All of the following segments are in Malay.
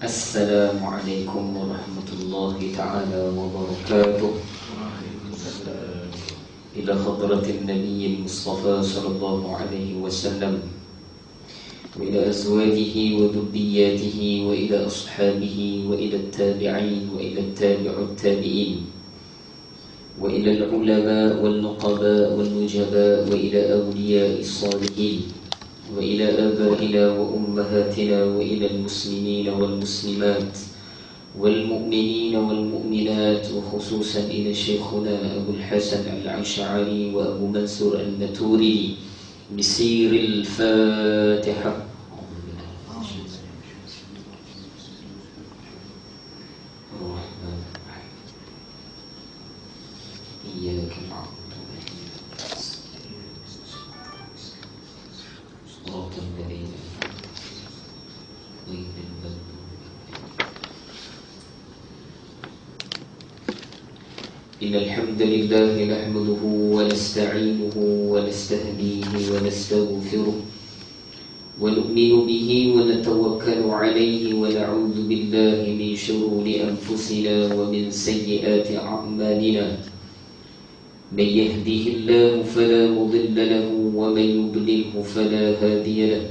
Assalamualaikum warahmatullahi ta'ala wabarakatuh. Ila hadratin Nabi Mustafa sallallahu alaihi wasallam, wa ila azwajihi wa dhurriyyatihi, wa ila ashabihi, wa ila tabi'in, wa ila tabi'ut tabi'in, wa ila al-ulama wal nuqaba wal nujaba, wa ila awliya'is salihin, wa ila abaina wa ummahatina, wa ila al-muslimina wal muslimat wal mu'minina wal mu'minat, wa khususan ila syekhuna Abu Hasan al-Ash'ari wa Abu Mansur al-Maturidi. Bisiril Fatihah. إن الحمد لله نحمده ونستعينه ونستهديه ونستغفره ونؤمن به ونتوكل عليه ونعوذ بالله من شرور أنفسنا ومن سيئات أعمالنا. من يهده الله فلا مضل له ومن يضلله فلا هادي له.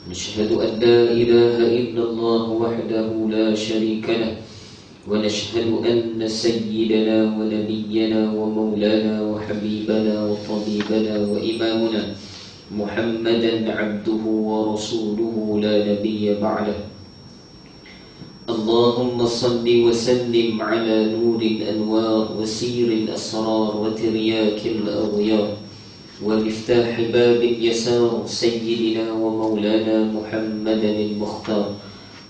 نشهد أن لا إله إلا الله وحده لا شريك له، ونشهد أن سيدنا ونبينا ومولانا وحبيبنا وطبيبنا وإمامنا محمدا عبده ورسوله لا نبي بعده. اللهم صل وسلم على نور الأنوار وسير الأسرار وترياك الأغيار ومفتاح باب اليسار سيدنا ومولانا محمدا المختار،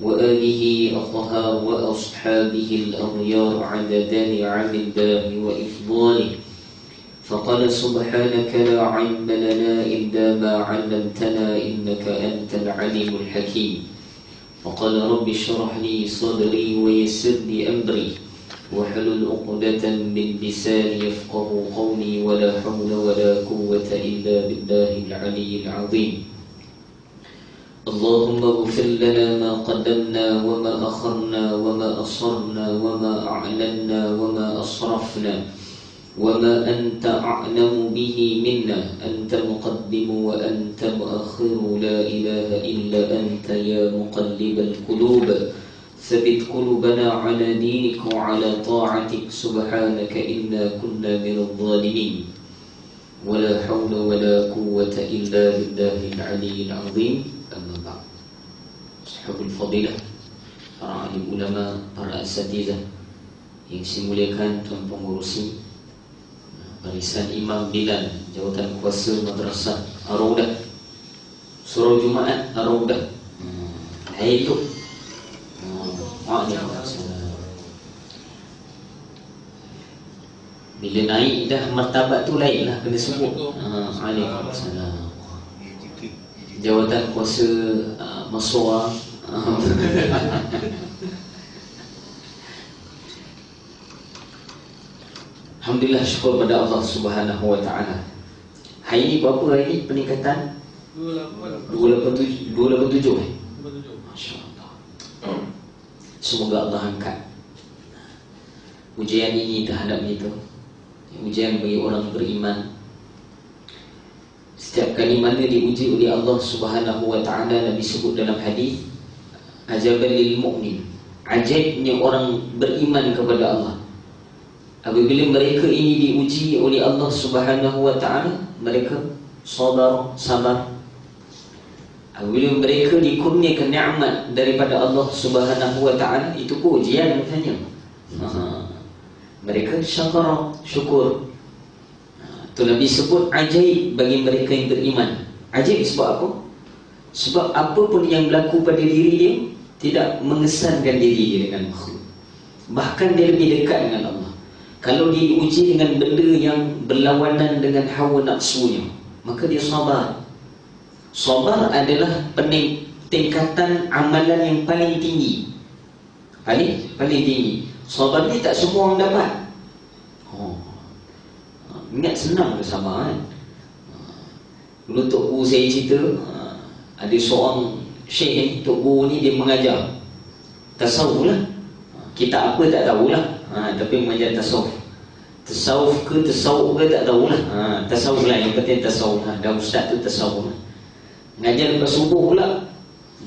وآله الطهار وأصحابه الأغيار عدد نعم الله وإفضاله. فقال سبحانك لا علم لنا إلا ما علمتنا إنك أنت العليم الحكيم. فقال رب اشرح لي صدري ويسر لي أمري واحلل عقدة من لساني يفقه قولي، ولا حول ولا قوة إلا بالله العلي العظيم. اللهم اغفر لنا ما قدمنا وما أخرنا وما أصرنا وما أعلنا وما أسرفنا وما أنت أعلم به منا. أنت مقدم وأنت مؤخر، لا إله إلا أنت يا مقلب القلوب ثبت قلوبنا على دينك وعلى طاعتك. سبحانك إنا كنا من الظالمين، ولا حول ولا قوة إلا بالله العلي العظيم. Amma ba'd. Sahabul fadilah, para alim ulama, para asatizah yang dimuliakan tuan pengurusi barisan Imam Bilal, jawatan kuasa madrasah Ar-Raudah, surau Jumaat Ar-Raudah. Itu Waalaikumsalam. Bila naik dah martabat tu lain lah kena sebut. Waalaikumsalam. Jawatan kuasa Masua. Alhamdulillah, syukur pada Allah Subhanahu wa ta'ala. Hari ini berapa hari ini peningkatan? 287. Masya Allah. Semoga Allah angkat ujian ini terhadap kita, ujian bagi orang beriman. Setiap kali mana diuji oleh Allah Subhanahu wa ta'ala, Nabi sebut dalam hadis, ajaban lil mu'min, ajaibnya orang beriman kepada Allah. Apabila mereka ini diuji oleh Allah Subhanahu wa ta'ala, mereka sabar. Apabila mereka dikurniakan nikmat daripada Allah Subhanahu wa ta'ala, itu pun ujian katanya. Mereka syukur. Tu Nabi sebut ajaib bagi mereka yang beriman. Ajaib sebab apa? Sebab apa pun yang berlaku pada diri dia tidak mengesankan diri dia dengan makhluk. Bahkan dia lebih dekat dengan Allah. Kalau dia diuji dengan benda yang berlawanan dengan hawa nafsunya, maka dia sabar. Sabar adalah tingkatan amalan yang paling tinggi. Paling tinggi. Sabar ni tak semua orang dapat. Ingat senang ke sama kan? Dulu Tok Guru saya cerita, ada seorang syekh, Tok Guru ni dia mengajar. tasawuf lah. Kita apa tak tahulah. Tapi mengajar tasawuf. Tasawuf ke tasawuf ke tak tahulah. Tasawuf lah, yang penting tasawuf lah. Dan ustaz tu tasawuf lah. Mengajar lepas subuh pula.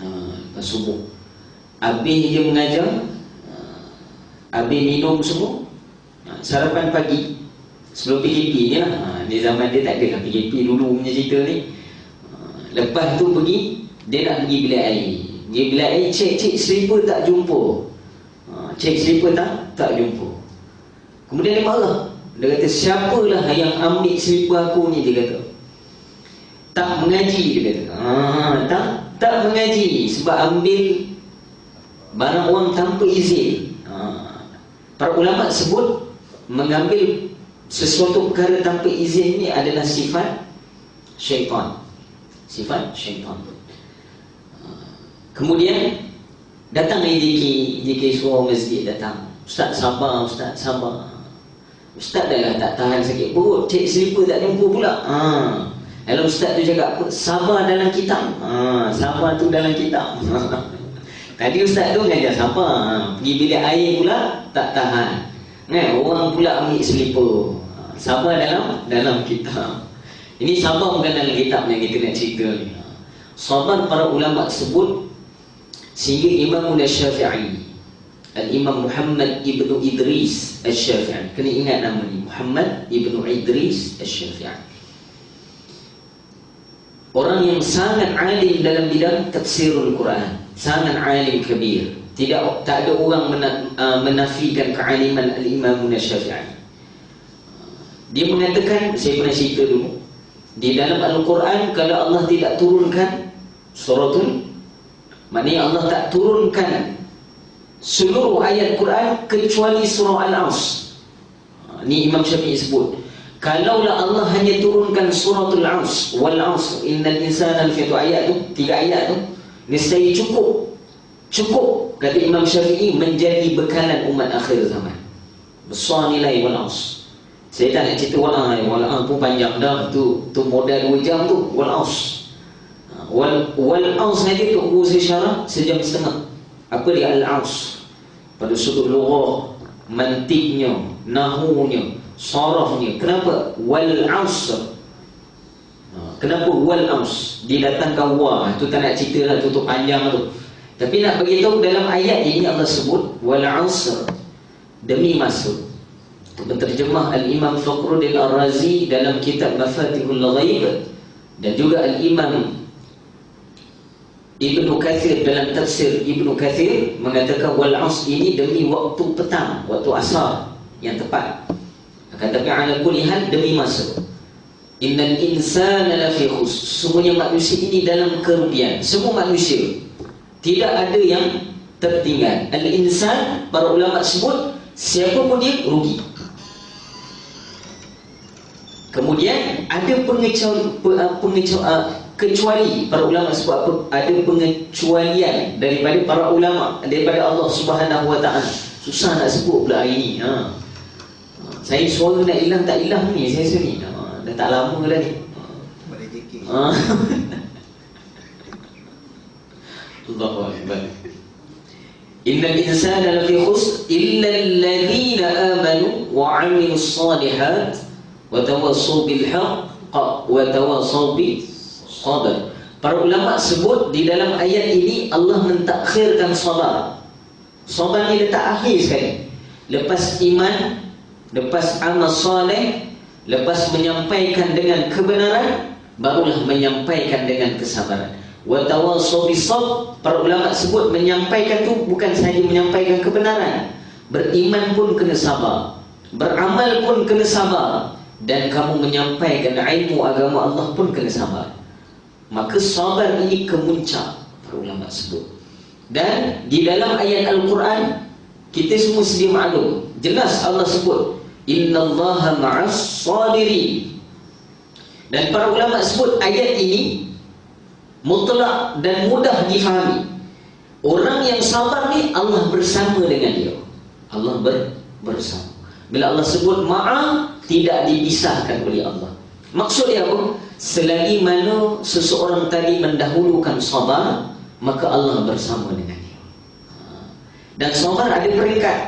Lepas subuh. Habis dia mengajar, habis minum semua, sarapan pagi sebelum PKP ni lah. Di zaman dia tak ada lah PKP dulu punya cerita ni. Lepas tu pergi, dia nak pergi bilik air. Dia bilik air, cek slipper tak jumpa. Cek slipper tak jumpa. Kemudian dia marah. Dia kata, siapalah yang ambil slipper aku ni, dia kata. Tak mengaji, dia kata. Tak mengaji sebab ambil barang orang tanpa izin. Para ulama sebut mengambil sesuatu perkara tanpa izin ni adalah sifat syaitan. Sifat syaitan. Kemudian datang JK suara masjid datang. Ustaz sabar, Ustaz sabar. Ustaz dah lah tak tahan sakit perut, cek slipper tak jumpa pula. Kalau Ustaz tu cakap apa? Sabar dalam kitab. Sabar tu dalam kitab. Tadi Ustaz tu mengajar sabar. Pergi bilik air pula tak tahan. Orang pula ambil slipper. Sabar dalam kitab. Ini sabar bukan dalam kitab yang kita nak cerita ni. Sabar para ulama sebut sehingga Imam Syafi'i, Al-Imam Muhammad ibnu Idris Al-Syafi'i. Kena ingat nama ni, Muhammad ibnu Idris Al-Syafi'i. Orang yang sangat alim dalam bidang tafsirul Quran, sangat alim kabir. Tak ada orang menafikan kealiman Al-Imam Syafi'i. Dia mengatakan, saya pernah cerita dulu, di dalam Al-Quran kalau Allah tidak turunkan suratul, maknanya Allah tak turunkan seluruh ayat Quran kecuali surah Al-As. Ni Imam Syafi'i sebut, kalaulah Allah hanya turunkan suratul As, wal As, innal insana lafi ayat tu, 3 ayat tu, nescaya cukup kata Imam Syafi'i menjadi bekalan umat akhir zaman. Besar nilai wal As. Saya tak nak cerita wal As pun panjang dah, tu modal 2 jam tu wal As. Wal As saja tunggu saya syarah sejam setengah. Apa dia Al-As? Pada sudut lughah, mantiknya, nahunya, sarafnya. Kenapa wal Asr? Kenapa wal As? Didatangkan wa. Itu tak nak cerita lah, tu panjang tu. Tapi nak beritahu dalam ayat ini Allah sebut wal Asr, demi masa. Itu penterjemah Al-Imam Fakhruddin Ar-Razi dalam kitab Mafatihul Ghaib, dan juga Al-Imam Ibnu Kathir dalam tafsir Ibnu Kathir mengatakan wal Asr ini demi waktu petang, waktu asar yang tepat. Akan tapi ala kulli hal demi masa. Innal insana lafi khusr. Semuanya manusia ini dalam kerugian. Semua manusia, tidak ada yang tertinggal. Al-insan, para ulama sebut siapa pun dia rugi. Kemudian ada kecuali para ulama sebut apa? Ada pengecualian daripada para ulama, daripada Allah Subhanahu Wa Taala. Susah nak sebut pula hari ni. Saya suara nak hilang tak hilang ni, saya sini. Dah tak lama dah ni. Boleh JK. Allahu Akbar. Innal insana lafi khusr illa alladhina amanu wa 'amilus shalihat wa tawassaw bil haqq wa tawassaw bis sabr. Para ulama sebut di dalam ayat ini Allah mentakhirkan sabar. Sabar ni letak akhir sekali. Lepas iman, lepas amal soleh, lepas menyampaikan dengan kebenaran, barulah menyampaikan dengan kesabaran. Wa tawassaw bis sabr. Para ulama sebut menyampaikan tu bukan sahaja menyampaikan kebenaran. Beriman pun kena sabar, beramal pun kena sabar, dan kamu menyampaikan ilmu agama Allah pun kena sabar. Maka sabar ini kemuncak, para ulama sebut. Dan di dalam ayat Al-Quran kita semua sedia maklum, jelas Allah sebut innallaha ma'as sabirin. Dan para ulama sebut ayat ini mutlak dan mudah difahami. Orang yang sabar ni Allah bersama dengan dia. Allah bersama. Bila Allah sebut ma'a, tidak dipisahkan oleh Allah. Maksud dia apa? Selagi mana seseorang tadi mendahulukan sabar, maka Allah bersama dengan dia. Dan sabar ada peringkat.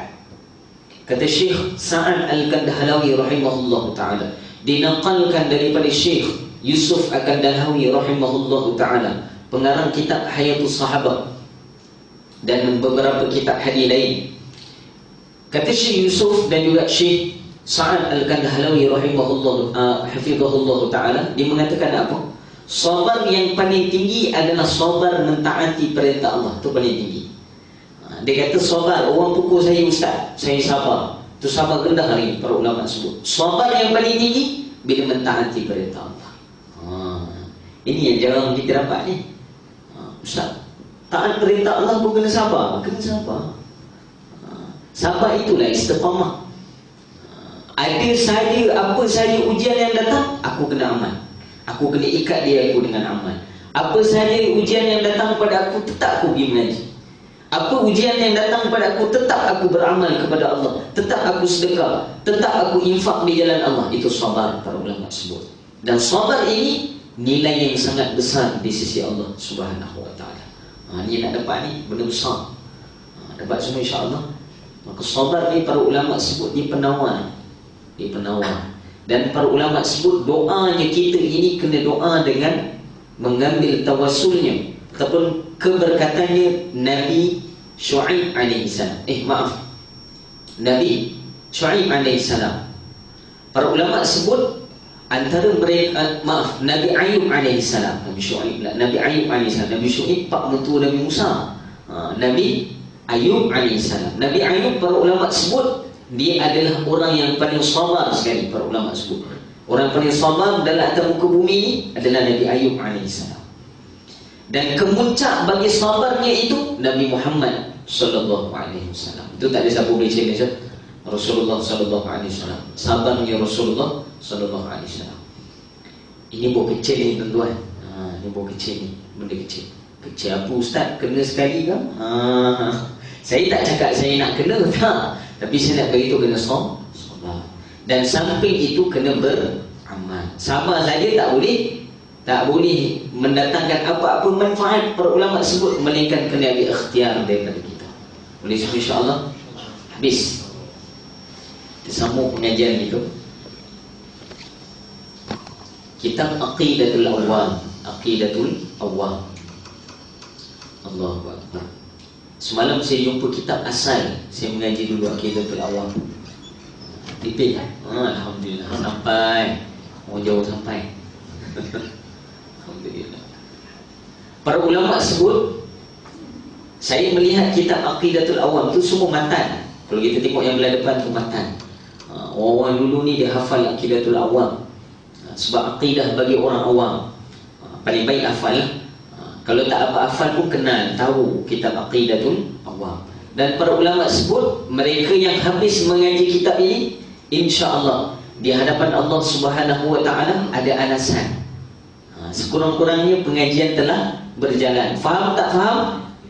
Kata Syekh Sa'ad Al-Kandahalawi rahimahullah ta'ala, dinaqalkan daripada Syekh Yusuf Al-Kandahalawi rahimahullah ta'ala, pengarang kitab Hayatus Sahabat dan beberapa kitab hadis lain. Kata Syekh Yusuf dan juga Syekh Sa'ad Al-Kandahalawi rahimahullah hafizahullah ta'ala, dia mengatakan apa? Sabar yang paling tinggi adalah sabar mentaati perintah Allah. Itu paling tinggi. Dia kata sabar, orang pukul saya ustaz, saya sabar. Itu sabar rendah hari ini, para ulama sebut. Sabar yang paling tinggi bila mentaati perintah Allah. Ini yang jarang kita dapat ni. Ustaz, taat perintah Allah pun kena sabar. Kena sabar. Sabar itulah istiqamah. Ada saja, apa saja ujian yang datang, aku kena aman. Aku kena ikat dia aku dengan aman. Apa saja ujian yang datang pada aku, tetap aku pergi mengaji. Apa ujian yang datang pada aku, tetap aku beramal kepada Allah, tetap aku sedekah, tetap aku infak di jalan Allah. Itu sabar, para ulama sebut. Dan sabar ini nilai yang sangat besar di sisi Allah Subhanahu wa ta'ala. Ni nak dapat ni benda besar. Dapat semua insya-Allah. Maka sabar ni para ulama sebut dia penawar. Dia penawar. Dan para ulama sebut doanya kita ini kena doa dengan mengambil tawassulnya ataupun keberkatannya Nabi Syuaib alaihissalam. Nabi Syuaib alaihissalam. Para ulama sebut antara mereka, Nabi Ayub alaihissalam. Nabi Syuaib lah, Nabi Ayub alaihissalam. Nabi Syuaib pak mentua Nabi Musa. Nabi Ayub alaihissalam. Nabi Ayub para ulama sebut dia adalah orang yang paling sabar sekali. Para ulama sebut orang paling sabar dalam atas muka bumi ini adalah Nabi Ayub alaihissalam. Dan kemuncak bagi sabarnya itu Nabi Muhammad sallallahu alaihi wasallam. Itu tak ada siapa boleh challenge Rasulullah sallallahu alaihi wasallam. Sabarnya Rasulullah sallallahu alaihi wasallam. Ini buat kecil ni tuan-tuan. Ini buat kecil ni, benda kecil. Kecil apa ustaz? Kena sekali ke? Saya tak cakap saya nak kena, tak. Tapi saya nak beritahu kena sabar. Dan samping itu kena beramal. Sabar saja tak boleh mendatangkan apa-apa manfaat. Para ulama sebut melainkan kena ambil ikhtiar daripada kita. Boleh sebut insya-Allah. Habis. Kita sambung pengajian itu. Kitab Aqidatul Awwam. Aqidatul Awwam. Allahu Akbar. Semalam saya jumpa kitab asal. Saya mengaji dulu Aqidatul Awwam. Tipik. Alhamdulillah sampai. Mau jauh sampai. Alhamdulillah. Para ulama sebut, saya melihat kitab Aqidatul Awwam tu semua matan. Kalau kita tengok yang belah depan tu matan. Orang dulu ni dia hafal Aqidatul Awwam. Sebab akidah bagi orang awam paling baik hafal. Kalau tak apa hafal pun kenal, tahu kitab Aqidatul Awwam. Dan para ulama sebut mereka yang habis mengaji kitab ini, insya-Allah di hadapan Allah Subhanahu wa ta'ala ada alasan. Sekurang-kurangnya pengajian telah berjalan. Faham tak faham?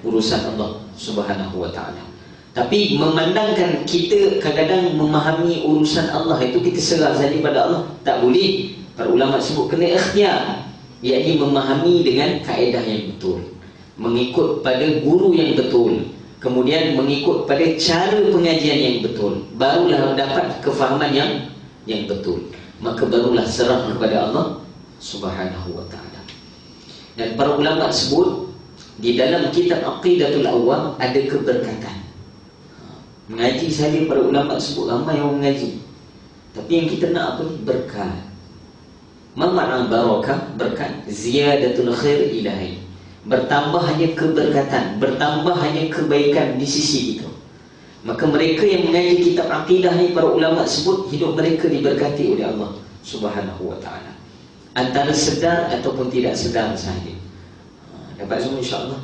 Urusan Allah Subhanahu wa ta'ala. Tapi memandangkan kita kadang-kadang memahami urusan Allah itu kita serah saja pada Allah, tak boleh. Para ulama sebut kena ikhtiar, iaitu memahami dengan kaedah yang betul, mengikut pada guru yang betul, kemudian mengikut pada cara pengajian yang betul, barulah dapat kefahaman yang betul. Maka barulah serah kepada Allah Subhanahu wa ta'ala. Dan para ulama sebut di dalam kitab Aqidatul Awwam ada keberkatan. Mengaji saja para ulama sebut ramai orang mengaji, tapi yang kita nak apa ni? Berkat. Makna barakah, berkat, ziyadatul khair ilahi. Bertambahnya keberkatan, bertambahnya kebaikan di sisi kita. Maka mereka yang mengaji kitab akidah ni para ulama sebut hidup mereka diberkati oleh Allah Subhanahu wa ta'ala. Antara sedar ataupun tidak sedar sahaja. Dapat semua insya-Allah.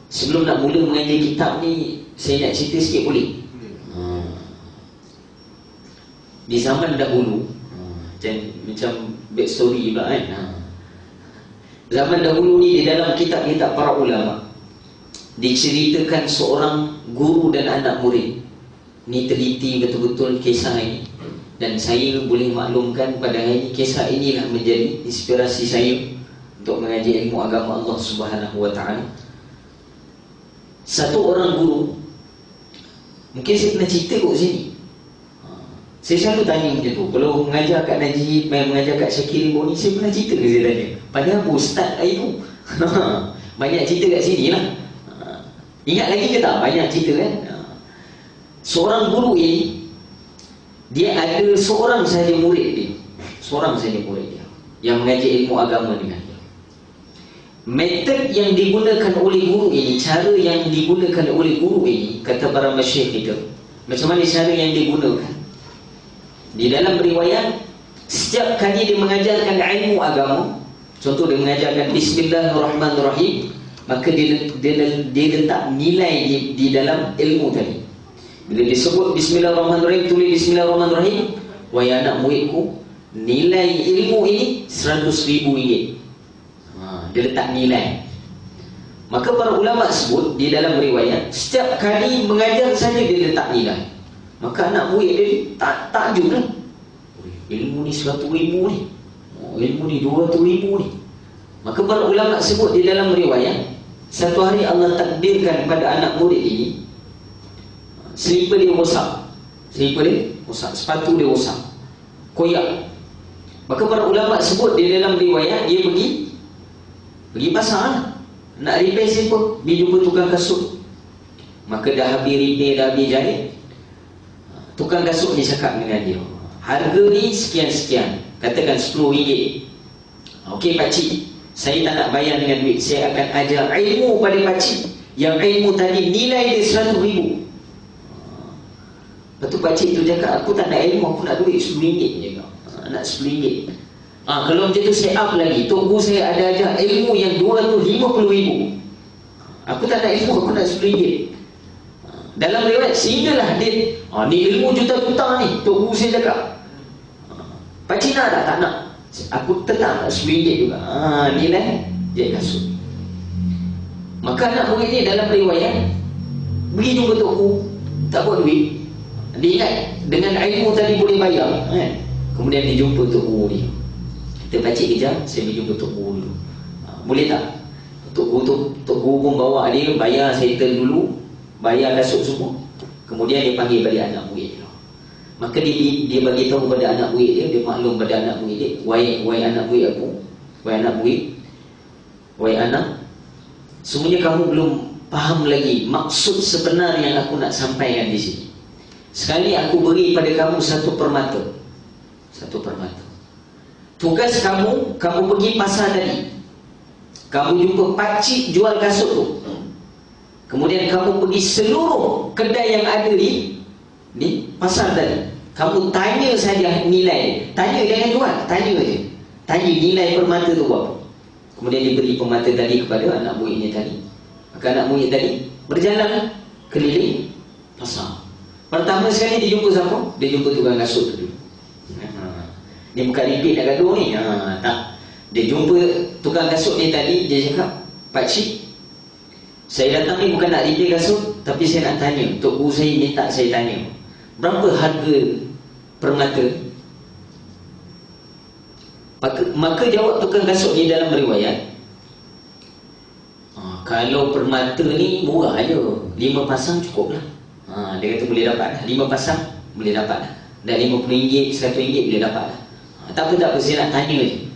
Sebelum nak mula mengaji kitab ni, saya nak cerita sikit boleh? Di zaman dahulu, macam back story pula kan. Zaman dahulu ni di dalam kitab-kitab para ulama diceritakan seorang guru dan anak murid. Ni teliti betul-betul kisah ini, dan saya boleh maklumkan pada hari ini kisah inilah menjadi inspirasi saya untuk mengaji ilmu agama Allah Subhanahu wa ta'ala. Satu orang guru, mungkin saya pernah cerita kat sini. Saya selalu tanya macam tu. Kalau mengajar kat Najib, mengajar kat Syakir Limbo ni, saya pernah cerita ke saya tanya. Padahal ustaz itu banyak cerita kat sini lah. Ingat lagi ke tak? Banyak cerita kan. Seorang guru ini, dia ada seorang sahaja murid dia. Seorang sahaja murid dia yang mengajar ilmu agama dengan dia. Metod yang digunakan oleh guru ini, cara yang digunakan oleh guru ini, kata para masyayikh kita, macam mana cara yang digunakan? Di dalam riwayat, setiap kali dia mengajarkan ilmu agama, contoh dia mengajarkan Bismillahirrahmanirrahim, maka dia letak nilai di dalam ilmu tadi. Bila disebut Bismillahirrahmanirrahim, tulis Bismillahirrahmanirrahim, wahai anak muridku, nilai ilmu ini 100,000 ringgit. Dia letak nilai. Maka para ulama sebut di dalam riwayat, setiap kali mengajar saja dia letak nilai. Maka anak murid dia takjub lah. Ilmu ni 100,000 ni, ilmu ni 200,000 ni. Maka para ulama sebut di dalam riwayat, satu hari Allah takdirkan pada anak murid ini, selipar dia rosak. Selipar dia rosak, sepatu dia rosak, koyak. Maka para ulama sebut di dalam riwayat, dia pergi pasar lah. Nak repair selipar, dia jumpa tukang kasut. Maka dah habis repair, dah habis jahit. Tukang kasut ni cakap dengan dia, harga ni sekian-sekian, katakan RM10. Okey pakcik, saya tak nak bayar dengan duit, saya akan ajar ilmu pada pakcik, yang ilmu tadi nilai dia 100,000. Lepas tu pakcik tu cakap, aku tak nak ilmu, aku nak duit RM10 je. Nak RM10. Kalau macam tu saya up lagi, tok guru saya ada ajar ilmu yang 250,000. Aku tak nak ilmu, aku nak RM10. Dalam riwayat, sehinggalah dia, ni ilmu juta-juta ni, tok guru saya cakap. Pakcik nak tak? Tak nak. Aku tetap nak RM10 juga. Nilai je kasut. Maka anak murid ni dalam riwayat, pergi jumpa tok guru, tak buat duit. Dia ingat dengan ilmu tadi boleh bayar. Kemudian dia jumpa tok guru ni. Kita pakcik kejap, saya pergi jumpa tok guru dulu. Boleh tak? Tok guru pun bawa dia, bayar settle dulu, bayar kasut semua. Kemudian dia panggil balik anak murid dia. Maka dia bagi tahu pada anak murid dia, dia maklum pada anak murid dia, wahai anak murid aku, wahai anak murid, wahai anak, semuanya kamu belum faham lagi maksud sebenar yang aku nak sampaikan di sini. Sekali aku beri pada kamu satu permata. Satu permata. Tugas kamu pergi pasar tadi, kamu jumpa pakcik jual kasut tu, kemudian kamu pergi seluruh kedai yang ada di pasar tadi, kamu tanya saja nilai. Tanya, jangan jual, tanya je. Tanya nilai permata tu berapa. Kemudian diberi permata tadi kepada anak muridnya tadi. Maka anak murid tadi berjalan keliling pasar. Pertama sekali dia jumpa siapa? Dia jumpa tukang kasut tu dulu. Dia bukan repeat nak gaduh ni. Tak. Dia jumpa tukang kasut ni tadi, dia cakap, pakcik, saya datang ni bukan nak repair kasut, tapi saya nak tanya, tok guru saya minta saya tanya, berapa harga permata? Maka jawab tukang kasut ni dalam riwayat, kalau permata ni murah je, 5 pasang cukup lah. Dia kata boleh dapat dah, 5 pasang boleh dapat dah, dan RM50, RM100 boleh dapat dah. Tak apa, saya nak tanya je.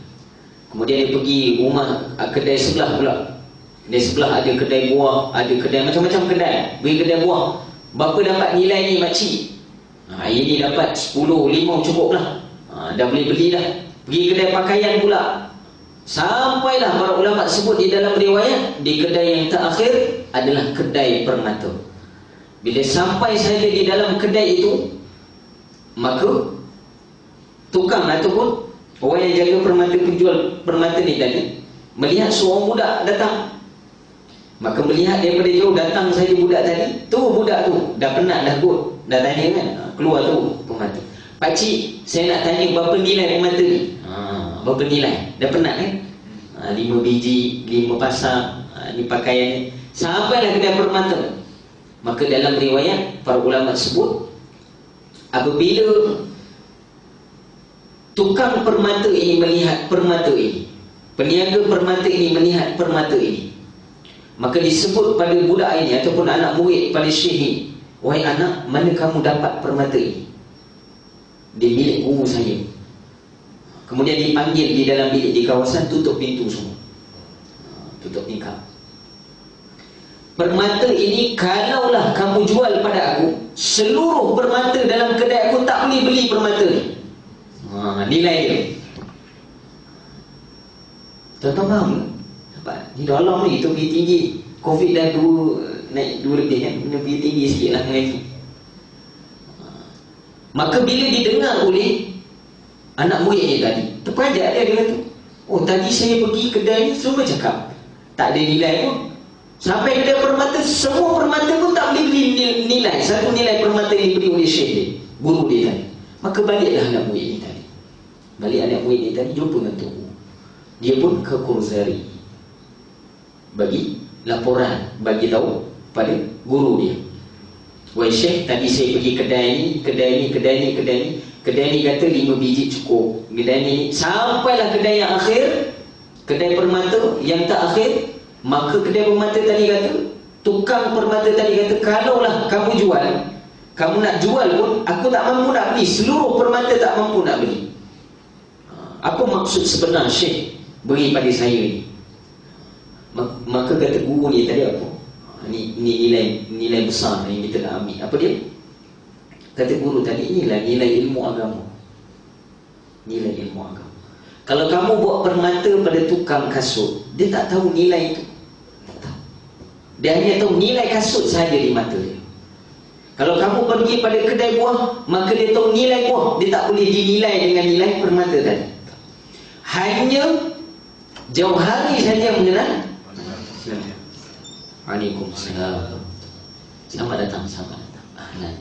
Kemudian dia pergi rumah kedai sebelah pula. Kedai sebelah ada kedai buah, ada kedai macam-macam kedai. Pergi kedai buah, berapa dapat nilai ni makcik? Ini dapat 10, 5 cukup lah. Dah boleh beli dah. Pergi kedai pakaian pula. Sampailah para ulama sebut di dalam riwayat, di kedai yang terakhir adalah kedai permata. Bila sampai saja di dalam kedai itu, maka tukang ataupun orang yang jaga permata, penjual permata ni tadi, melihat seorang budak datang. Maka melihat daripada jauh datang saja budak tadi, tu budak tu dah penat dah kot, dah tanya kan, keluar tu permata. Pakcik, saya nak tanya berapa nilai permata ni? Berapa nilai? Dah penat kan? 5 biji, 5 pasang, ni pakaian ni. Sampailah kedai permata. Maka dalam riwayat para ulama sebut, apabila tukang permata ini melihat permata ini, peniaga permata ini melihat permata ini, Maka disebut pada budak ini ataupun anak murid pada syekh ini, wahai anak, mana kamu dapat permata ini? Di bilik guru saya. Kemudian dipanggil di dalam bilik, di kawasan, tutup pintu semua, tutup tingkap. Permata ini kalaulah kamu jual pada aku, seluruh permata dalam kedai aku tak boleh beli permata ni. Nilai dia. Tuan-tuan faham tak? Ni dalam ni, itu pergi tinggi. Covid dah naik 2 lebih kan, kena pergi tinggi sikit lah mengaji. Maka bila didengar oleh anak murid ni tadi, terperanjat dia kata, oh tadi saya pergi kedai ni, semua cakap tak ada nilai pun. Sampai kedai permata, semua permata pun tak boleh beli nilai. Satu nilai permata yang diberi oleh syekh dia, guru dia tadi. Maka baliklah anak murid ni tadi. Balik anak murid ni tadi, jumpa dengan Tuhu. Dia pun ke Kurzari, bagi laporan, bagi tahu pada guru dia, wahai syekh, tadi saya pergi kedai ni Kedai ni kata 5 biji cukup, kedai ni, sampailah kedai yang akhir, kedai permata yang tak akhir. Maka kedai permata tadi kata, tukang permata tadi kata, kalaulah kamu jual, kamu nak jual pun aku tak mampu nak beli, seluruh permata tak mampu nak beli. Apa maksud sebenar syekh beri pada saya ni? Maka kata guru ni tadi apa? Ni nilai besar yang kita nak ambil. Apa dia? Kata guru tadi, inilah nilai ilmu agama. Nilai ilmu agama. Kalau kamu buat permata pada tukang kasut, dia tak tahu nilai itu. Tak tahu. Dia hanya tahu nilai kasut sahaja di mata dia. Kalau kamu pergi pada kedai buah, maka dia tahu nilai buah. Dia tak boleh dinilai dengan nilai permata tadi. Hanya jauh hari saja mengenal. Waalaikumsalam. Selamat datang. Ahlan.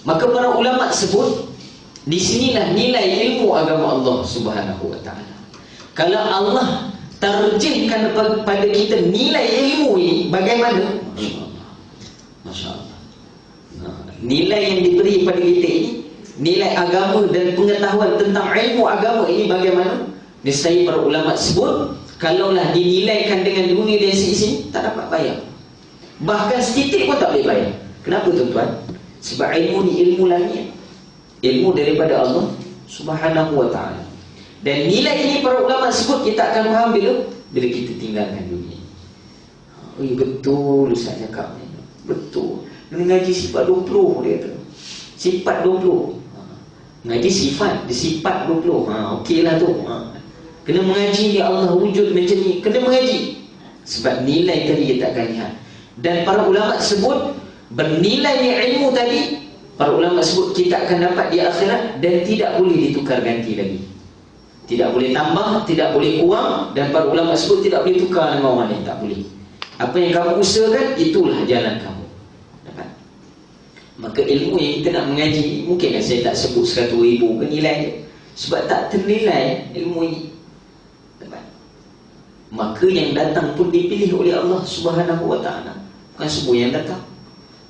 Maka para ulama sebut, di sinilah nilai ilmu agama Allah Subhanahu wa taala. Kalau Allah terjemahkan pada kita nilai ilmu ini bagaimana? Masya-Allah. Nilai yang diberi pada kita ini, nilai agama dan pengetahuan tentang ilmu agama ini bagaimana? Nescaya para ulama sebut, kalaulah dinilaikan dengan dunia dan sini tak dapat bayar. Bahkan setitik pun tak boleh bayar. Kenapa tuan-tuan? Sebab ilmu ni ilmu langit, ilmu daripada Allah Subhanahu wa ta'ala. Dan nilai ini para ulama sebut kita akan faham bila kita tinggalkan dunia. Betul Ustaz cakap ni. Betul. Mengaji sifat 20 dia kata. Sifat 20. Ngaji sifat 20. Okeylah tu. Kena mengaji ya Allah wujud macam ni. Kena mengaji. Sebab nilai tadi kita akan lihat. Dan para ulama sebut bernilainya ilmu tadi, para ulama sebut kita akan dapat di akhirat dan tidak boleh ditukar ganti lagi. Tidak boleh tambah, tidak boleh kurang, dan para ulama sebut tidak boleh tukar dengan orang lain, tak boleh. Apa yang kamu usahakan, itulah jalan kamu. Dapat. Maka ilmu yang kita nak mengaji, mungkinlah saya tak sebut 100,000 ke nilai dia, sebab tak ternilai ilmu ini. Dapat. Maka yang datang pun dipilih oleh Allah Subhanahu wa ta'ala. Bukan semua yang datang.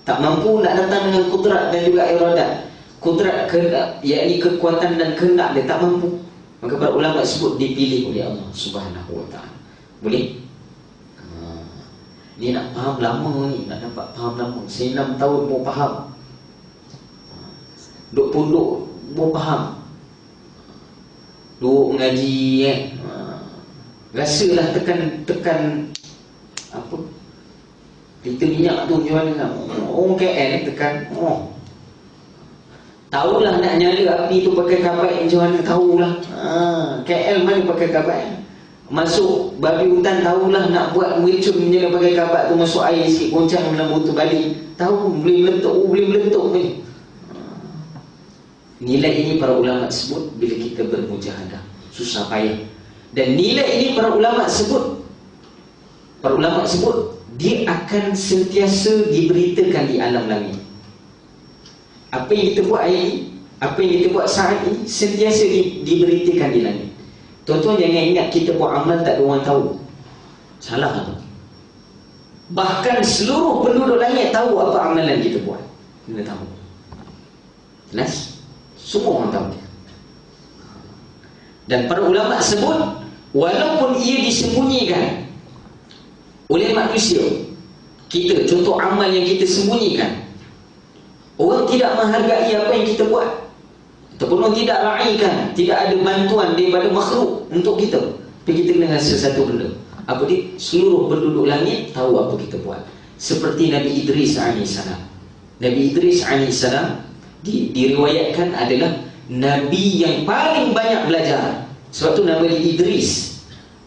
Tak mampu nak datang dengan kudrat dan juga iradat. Kudrat kehendak, yakni kekuatan dan kehendak dia tak mampu. Maka para ulama sebut dipilih oleh Allah Subhanahu wa ta'ala. Boleh? Ni nak faham lama ni, nak dapat faham lama. Saya 6 tahun baru faham. Duk pondok baru faham. Duk mengaji rasalah tekan apa? Liter minyak tu jual dengan orang KL tekan. Tahulah nak nyala api tu pakai kabat macam mana, tahulah. KL mana pakai kabat. Masuk babi hutan tahulah nak buat mericun menyala pakai kabat tu, masuk air sikit goncang dalam botol balik. Tahu boleh meletup ni. Nilai ini para ulama sebut bila kita bermujahadah, susah payah. Dan nilai ini para ulama sebut dia akan sentiasa diberitakan di alam langit. Apa yang kita buat hari ini, apa yang kita buat saat ini, sentiasa diberitakan di langit. Tuan-tuan jangan ingat kita buat amal tak ada orang tahu. Salah tu. Bahkan seluruh penduduk langit tahu apa amalan kita buat. Kena tahu. Jelas? Semua orang tahu. Dan para ulama sebut, walaupun ia disembunyikan oleh manusia, kita, contoh amal yang kita sembunyikan, orang tidak menghargai apa yang kita buat, ataupun orang tidak raikan, tidak ada bantuan daripada makhluk untuk kita, tapi kita kena rasa satu benda, apa dia? Seluruh penduduk langit tahu apa kita buat. Seperti Nabi Idris AS. Nabi Idris AS diriwayatkan adalah Nabi yang paling banyak belajar. Sebab tu nama dia Idris.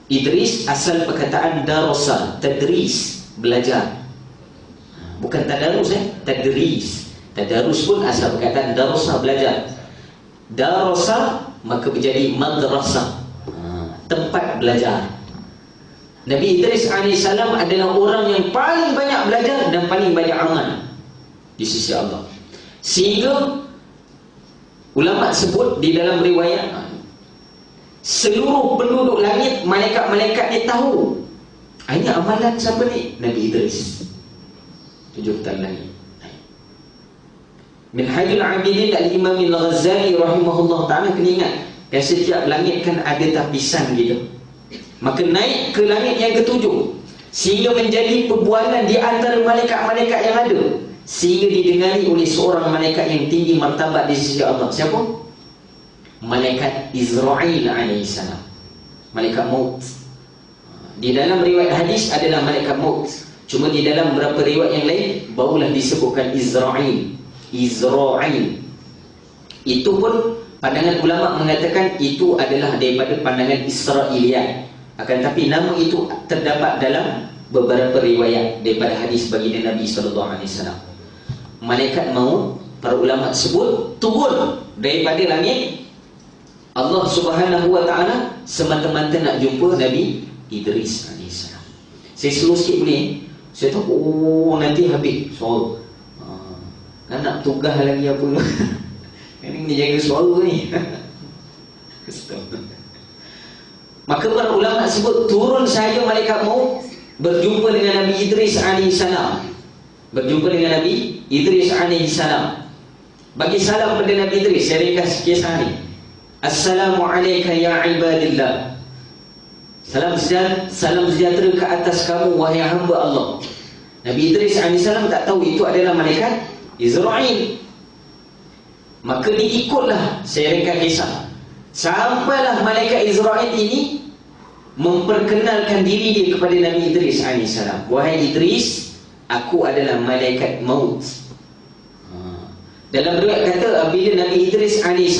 Idris asal perkataan darasa, tadris, belajar. Bukan tadarus, tadris. Tadarus pun asal perkataan darasa, belajar. Darasa maka menjadi madrasah, tempat belajar. Nabi Idris AS adalah orang yang paling banyak belajar dan paling banyak amal di sisi Allah. Sehingga ulama sebut di dalam riwayat, seluruh penduduk langit, malaikat-malaikat ni tahu ini amalan siapa ni? Nabi Idris. 7 petang lagi. Minhajul Abidin Al-Imam Al-Ghazali rahimahullah ta'ala, kena ingat, setiap langit kan ada tapisan gitu. Maka naik ke langit yang ke-7, sehingga menjadi perbualan di antara malaikat-malaikat yang ada, sehingga didengari oleh seorang malaikat yang tinggi martabat di sisi Allah. Siapa? Malaikat Israel AS, malaikat maut. Di dalam riwayat hadis adalah malaikat maut, cuma di dalam beberapa riwayat yang lain barulah disebutkan Israel. Itu pun pandangan ulama mengatakan itu adalah daripada pandangan Israiliyat. Akan tapi nama itu terdapat dalam beberapa riwayat daripada hadis baginda Nabi SAW. Malaikat maut, para ulama sebut turun daripada langit Allah Subhanahu wa ta'ala semata-mata nak jumpa Nabi Idris AS. Saya slow sikit boleh? Saya tahu nanti habis suara. Kan nak tugas lagi apa. Ini jaga suara ni. Maka para ulama sebut turun sahaja malaikat maut berjumpa dengan Nabi Idris AS. Berjumpa dengan Nabi Idris AS, bagi salam pada Nabi Idris. Saya ringkas kisah ni. Assalamualaikum ya ibadillah. Salam sejahtera ke atas kamu wahai hamba Allah. Nabi Idris AS tak tahu itu adalah malaikat Israel. Maka diikutlah, saya ringkas kisah, sampailah malaikat Israel ini memperkenalkan diri dia kepada Nabi Idris AS. Wahai Idris, aku adalah malaikat maut. Dalam riwayat kata, apabila Nabi Idris AS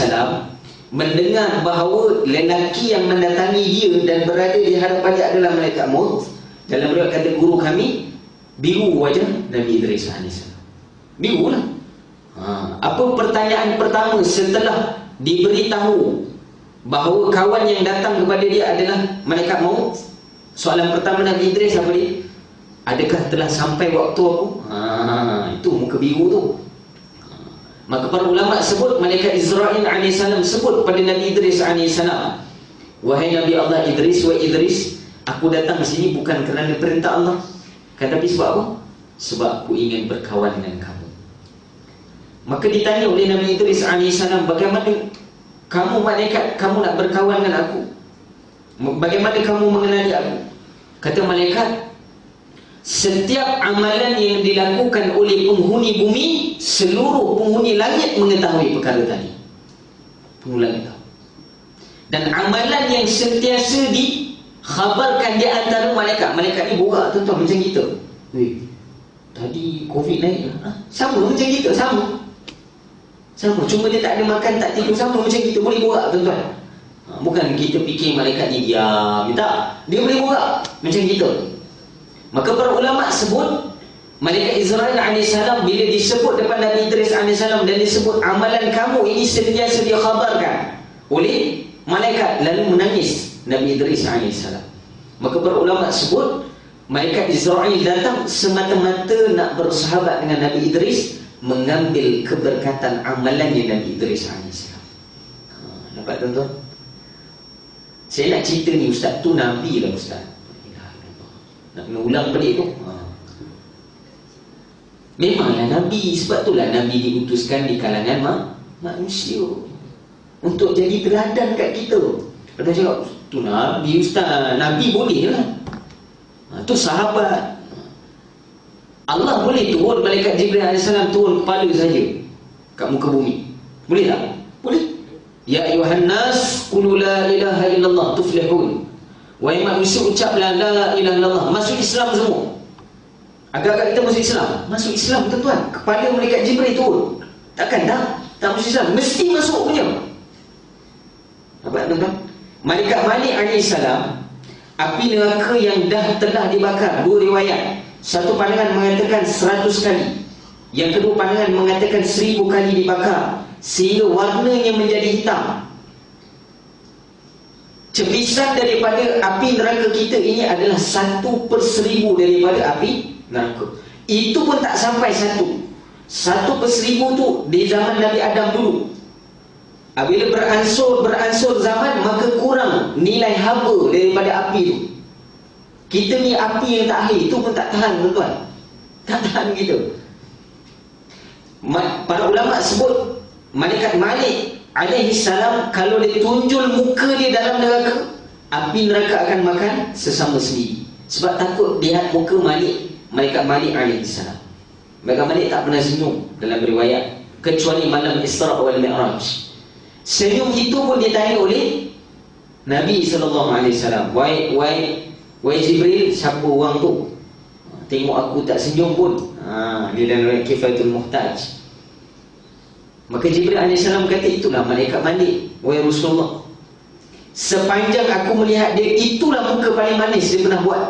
mendengar bahawa lelaki yang mendatangi dia dan berada di hadapan dia adalah malaikat maut, dalam riwayat kata guru kami, biru wajah Nabi Idris AS. Biru lah. Apa pertanyaan pertama setelah diberitahu bahawa kawan yang datang kepada dia adalah malaikat maut? Soalan pertama Nabi Idris apa dia? Adakah telah sampai waktu aku? Itu muka biru tu. Maka para ulama sebut, malaikat Israel AS sebut pada Nabi Idris AS, wahai Nabi Allah Idris, wahai Idris, aku datang ke sini bukan kerana perintah Allah, kan, tapi sebab apa? Sebab aku ingin berkawan dengan kamu. Maka ditanya oleh Nabi Idris AS, bagaimana kamu malaikat, kamu nak berkawan dengan aku? Bagaimana kamu mengenali aku? Kata malaikat, setiap amalan yang dilakukan oleh penghuni bumi, seluruh penghuni langit mengetahui perkara tadi. Penghuni langit tahu. Dan amalan yang sentiasa dikhabarkan di antara malaikat. Malaikat ni borak tuan-tuan macam kita. Tadi COVID naik lah. Sama macam kita, sama. Cuma dia tak ada makan, tak tidur, sama macam kita. Boleh borak tuan-tuan. Bukan kita fikir malaikat ni diam. Tak, dia boleh borak macam kita. Maka para ulama sebut, malaikat Israel AS bila disebut depan Nabi Idris AS dan disebut amalan kamu ini sentiasa dikhabarkan oleh malaikat, lalu menangis Nabi Idris AS. Maka para ulama sebut, malaikat Israel datang semata-mata nak bersahabat dengan Nabi Idris, mengambil keberkatan amalannya Nabi Idris AS. Nampak tuan-tuan? Saya nak cerita ni ustaz, tu Nabi lah ustaz. Nak kena ulang balik tu. Memanglah Nabi, sebab itulah Nabi diutuskan di kalangan manusia untuk jadi teladan kat kita. Ada cakap, tu Nabi Ustaz, Nabi boleh lah. Tu sahabat. Allah boleh turun, malaikat Jibril AS turun kepala saja kat muka bumi. Boleh tak? Boleh. Ya ayuhan nas, qulu la ilaha illallah tuflihun. Wahai manusia, ucaplah la ilaha illallah. Masuk Islam semua. Agak-agak kita masuk Islam. Masuk Islam tuan-tuan. Kepala malaikat Jibril turun. Takkan tak masuk Islam. Mesti masuk punya. Nampak tuan-tuan? Malaikat Malik AS, api neraka yang telah dibakar. Dua riwayat. Satu pandangan mengatakan 100 kali. Yang kedua pandangan mengatakan 1000 kali dibakar, sehingga warnanya menjadi hitam. Cebisan daripada api neraka kita ini adalah 1/1000 daripada api neraka. Itu pun tak sampai 1/1000 tu di zaman Nabi Adam dulu. Bila beransur zaman, maka kurang nilai haba daripada api tu. Kita ni api yang tak akhir, itu pun tak tahan tuan-tuan. Tak tahan gitu. Para ulama sebut malaikat Malik alaihi salam, kalau dia tunjul muka dia dalam neraka, api neraka akan makan sesama sendiri. Sebab takut lihat muka malaikat Malik alaihi salam. Malaikat Malik tak pernah senyum dalam riwayat, kecuali malam Isra wal Mi'raj. Senyum itu pun ditanya oleh Nabi SAW. Wahai Jibril, siapa orang tu? Tengok aku tak senyum pun. Dia dalam Kifayatul Muhtaj. Maka Jibril AS kata, itulah malaikat Malik, wahai Rasulullah. Sepanjang aku melihat dia, itulah muka paling manis dia pernah buat.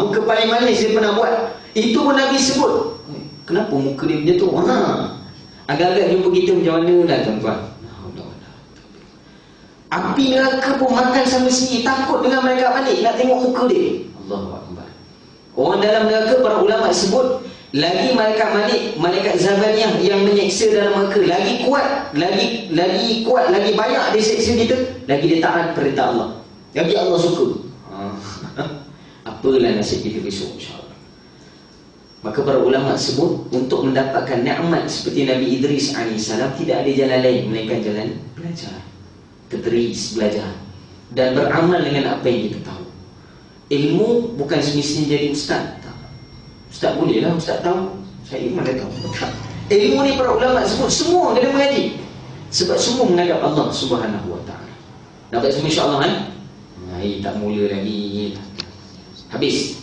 Muka paling manis dia pernah buat. Itu pun Nabi sebut. Kenapa muka dia macam tu? Agak-agak jumpa kita macam mana lah tuan-tuan. Api neraka pun makan sama sendiri. Takut dengan malaikat Malik, nak tengok muka dia. Allahu Akbar. Orang dalam neraka, para ulama sebut, lagi malaikat Malik, malaikat Zabaniyah yang menyeksa dalam neraka, lagi kuat, lagi banyak dia seksa kita, lagi dia taat perintah Allah, lagi Allah suka. Apalah nasib kita besok, insyaAllah. Maka para ulama sebut, untuk mendapatkan nikmat seperti Nabi Idris AS, tidak ada jalan lain melainkan jalan belajar, tadris, belajar, dan beramal dengan apa yang kita tahu. Ilmu bukan semestinya jadi ustaz. Ustaz boleh lah, ustaz tahu, saya mana tahu. Ilmu ni para ulama sebut semua kena mengaji, sebab semua menghadap Allah Subhanahu Wa Taala. Dapat semua insya-Allah kan? Tak mula lagi. Habis.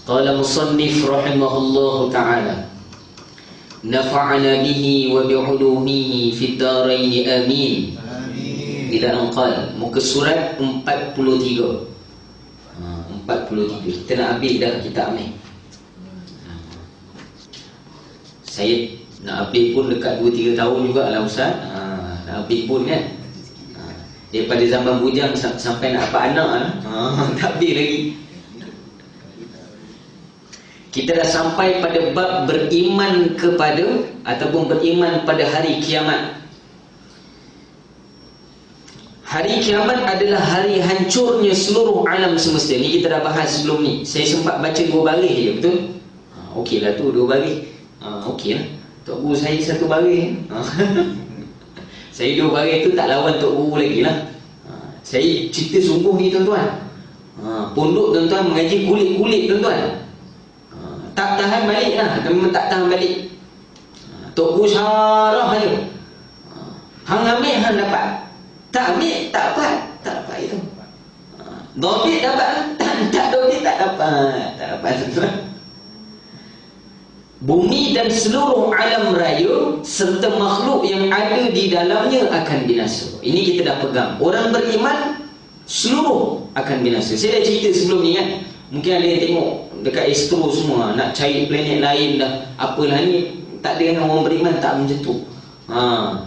Qala musannif rahimahullahu taala, nafa'ana bihi wa bi'ulumihi fid darain amin. Ila anqal, muka surat 43. 43. Kita nak habis dah, kita ambil. Saya nak habis pun dekat 2-3 tahun jugalah Ustaz. Nak habis pun kan. Daripada zaman bujang sampai nak dapat anak tak habis lagi. Kita dah sampai pada bab beriman kepada ataupun beriman pada hari kiamat. Hari kiamat adalah hari hancurnya seluruh alam semesta. Ni kita dah bahas sebelum ni. Saya sempat baca 2 baris je, betul? Okey lah tu 2 baris. Okey lah. Tok Guru saya 1 baris. Saya 2 baris tu tak lawan Tok Guru lagi lah. Saya cerita sungguh ni tuan-tuan. Pondok tuan-tuan mengaji kulit-kulit tuan-tuan. Tak tahan balik lah. Memang tak tahan balik. Tok Guru syarah je. Hang ambil, hang dapat. Tak ambil, tak dapat itu. Dobit dapat, tak dobit tak dapat tuan-tuan. Bumi dan seluruh alam raya serta makhluk yang ada di dalamnya akan binasa. Ini kita dah pegang. Orang beriman seluruh akan binasa. Saya dah cerita sebelum ni kan. Mungkin ada yang tengok dekat Astro semua, nak cari planet lain dah, apalah ni. Tak ada yang orang beriman tak macam tu.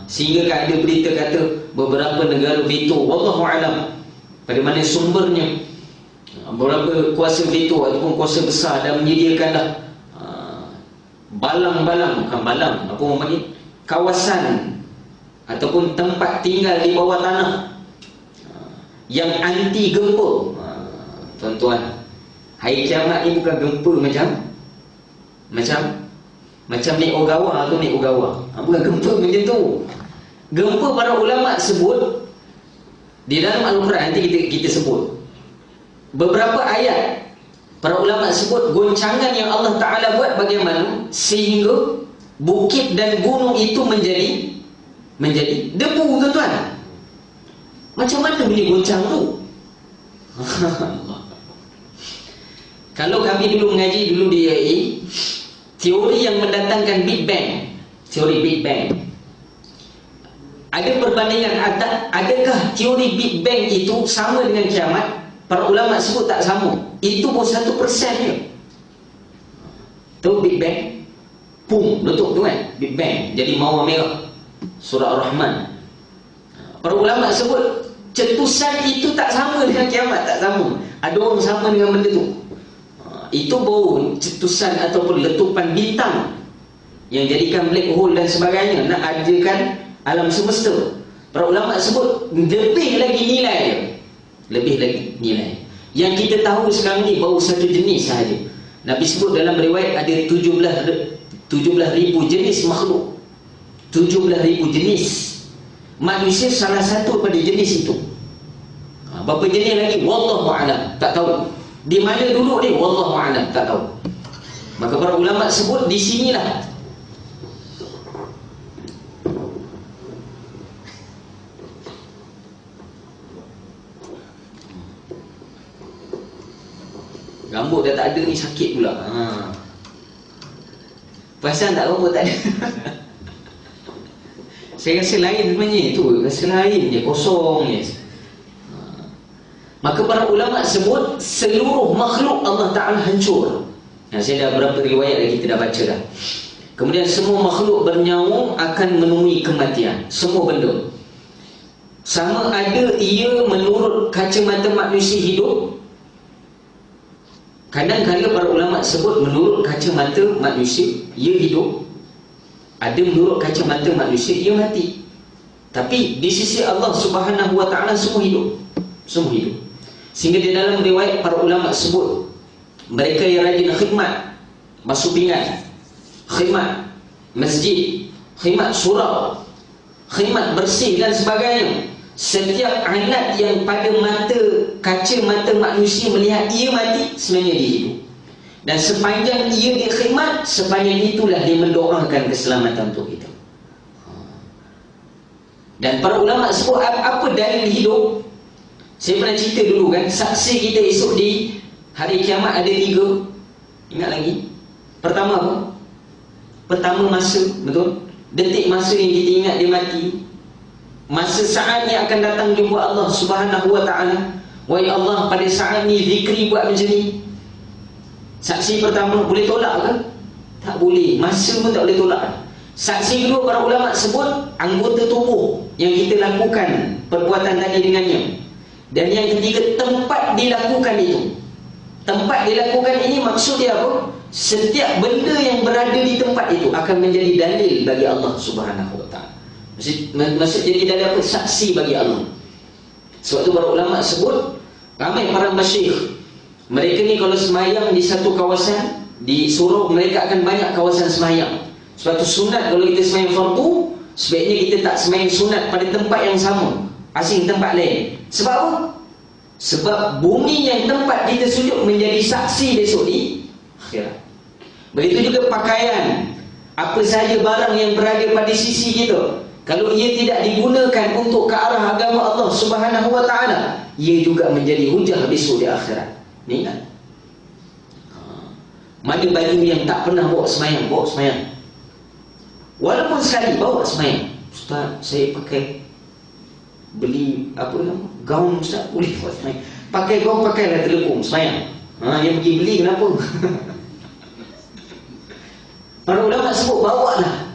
Sehingga kan ada berita kata beberapa negara veto, wallahu alam pada mana sumbernya. Beberapa kuasa veto ataupun kuasa besar dah menyediakan dah balang-balang, bukan balang, apa orang panggil, kawasan ataupun tempat tinggal di bawah tanah yang anti gempa. Tuan-tuan, hari kiamat ni bukan gempa macam naik Ogawa tu, bukan gempa macam tu. Gempa para ulama sebut Di dalam Al-Quran nanti kita sebut beberapa ayat. Para ulama sebut goncangan yang Allah Ta'ala buat bagaimana sehingga bukit dan gunung itu menjadi debu, tuan-tuan. Macam mana boleh goncang tu? Kalau kami dulu mengaji dulu di IAI, teori yang mendatangkan Big Bang, teori Big Bang, ada perbandingan adakah teori Big Bang itu sama dengan kiamat? Para ulama sebut tak sama. Itu pun 1% je. Tu Big Bang, pum, letup tu kan, Big Bang, jadi mawar merah. Surah Ar-Rahman. Para ulama sebut cetusan itu tak sama dengan kiamat, tak sama. Ada orang sama dengan benda tu. Itu baru cetusan ataupun letupan bintang yang jadikan black hole dan sebagainya, nak adakan alam semesta. Para ulama sebut lebih lagi nilai dia. Lebih lagi nilai. Yang kita tahu sekarang ni baru satu jenis sahaja. Nabi sebut dalam riwayat ada 17,000 jenis makhluk. 17,000 jenis. Manusia salah satu pada jenis itu. Berapa jenis lagi? Wallahu a'lam, tak tahu. Di mana duduk dia? Wallahu a'lam, tak tahu. Maka para ulama sebut di sinilah rambut dah tak ada ni, sakit pula. Perasan tak rambut tak ada? Saya rasa lain sebenarnya tu, rasa lain je, kosong je. Maka para ulama sebut seluruh makhluk Allah Ta'ala hancur. Saya dah berapa riwayat lagi kita dah baca dah. Kemudian semua makhluk bernyawa akan menemui kematian. Semua benda. Sama ada ia menurut kacamata manusia hidup. Kadang-kadang para ulama sebut menurut kacamata manusia ia hidup. Ada menurut kacamata manusia ia mati. Tapi di sisi Allah Subhanahu Wa Ta'ala semua hidup. Semua hidup. Sehingga di dalam riwayat para ulama sebut mereka yang rajin khidmat basuh pinggan, khidmat masjid, khidmat surau, khidmat bersih dan sebagainya, setiap alat yang pada kaca mata manusia melihat ia mati, sebenarnya dia hidup. Dan sepanjang ia dikhidmat, sepanjang itulah dia mendoakan keselamatan untuk kita. Dan para ulama sebut apa dalil hidup. Saya pernah cerita dulu kan, saksi kita esok di hari kiamat ada 3. Ingat lagi? Pertama apa? Pertama masa, betul? Detik masa yang kita ingat dia mati. Masa saat yang akan datang jumpa Allah Subhanahu Wa Ta'ala. Wahai Allah, pada saat ni zikri buat macam ni. Saksi pertama boleh tolak ke? Tak boleh. Masa pun tak boleh tolak. Saksi kedua para ulama sebut anggota tubuh yang kita lakukan perbuatan tadi dengannya. Dan yang ketiga, tempat dilakukan itu. Tempat dilakukan ini maksud dia apa? Setiap benda yang berada di tempat itu akan menjadi dalil bagi Allah Subhanahu Wa Ta'ala. Maksud jadi dalil apa? Saksi bagi Allah. Sebab tu para ulama sebut, ramai para masyayikh, mereka ni kalau semayang di satu kawasan, di surau, mereka akan banyak kawasan semayang. Sebab tu sunat kalau kita semayang fardu, sebaiknya kita tak semayang sunat pada tempat yang sama, asing tempat lain. Sebab apa? Sebab bumi yang tempat kita sujud menjadi saksi besok di akhirat. Begitu juga pakaian, apa sahaja barang yang berada pada sisi kita, kalau ia tidak digunakan untuk ke arah agama Allah Subhanahu Wa Ta'ala, ia juga menjadi hujah besok di akhirat. Ni ingat? Mana baju yang tak pernah bawa semayang, bawa semayang. Walaupun sekali bawa semayang. Ustaz, saya beli apa nama? Gaun Ustaz, boleh buat semayang. Pakai gaun, pakailah telekung semayang. Yang pergi beli kenapa? Para ulama sebut bawalah.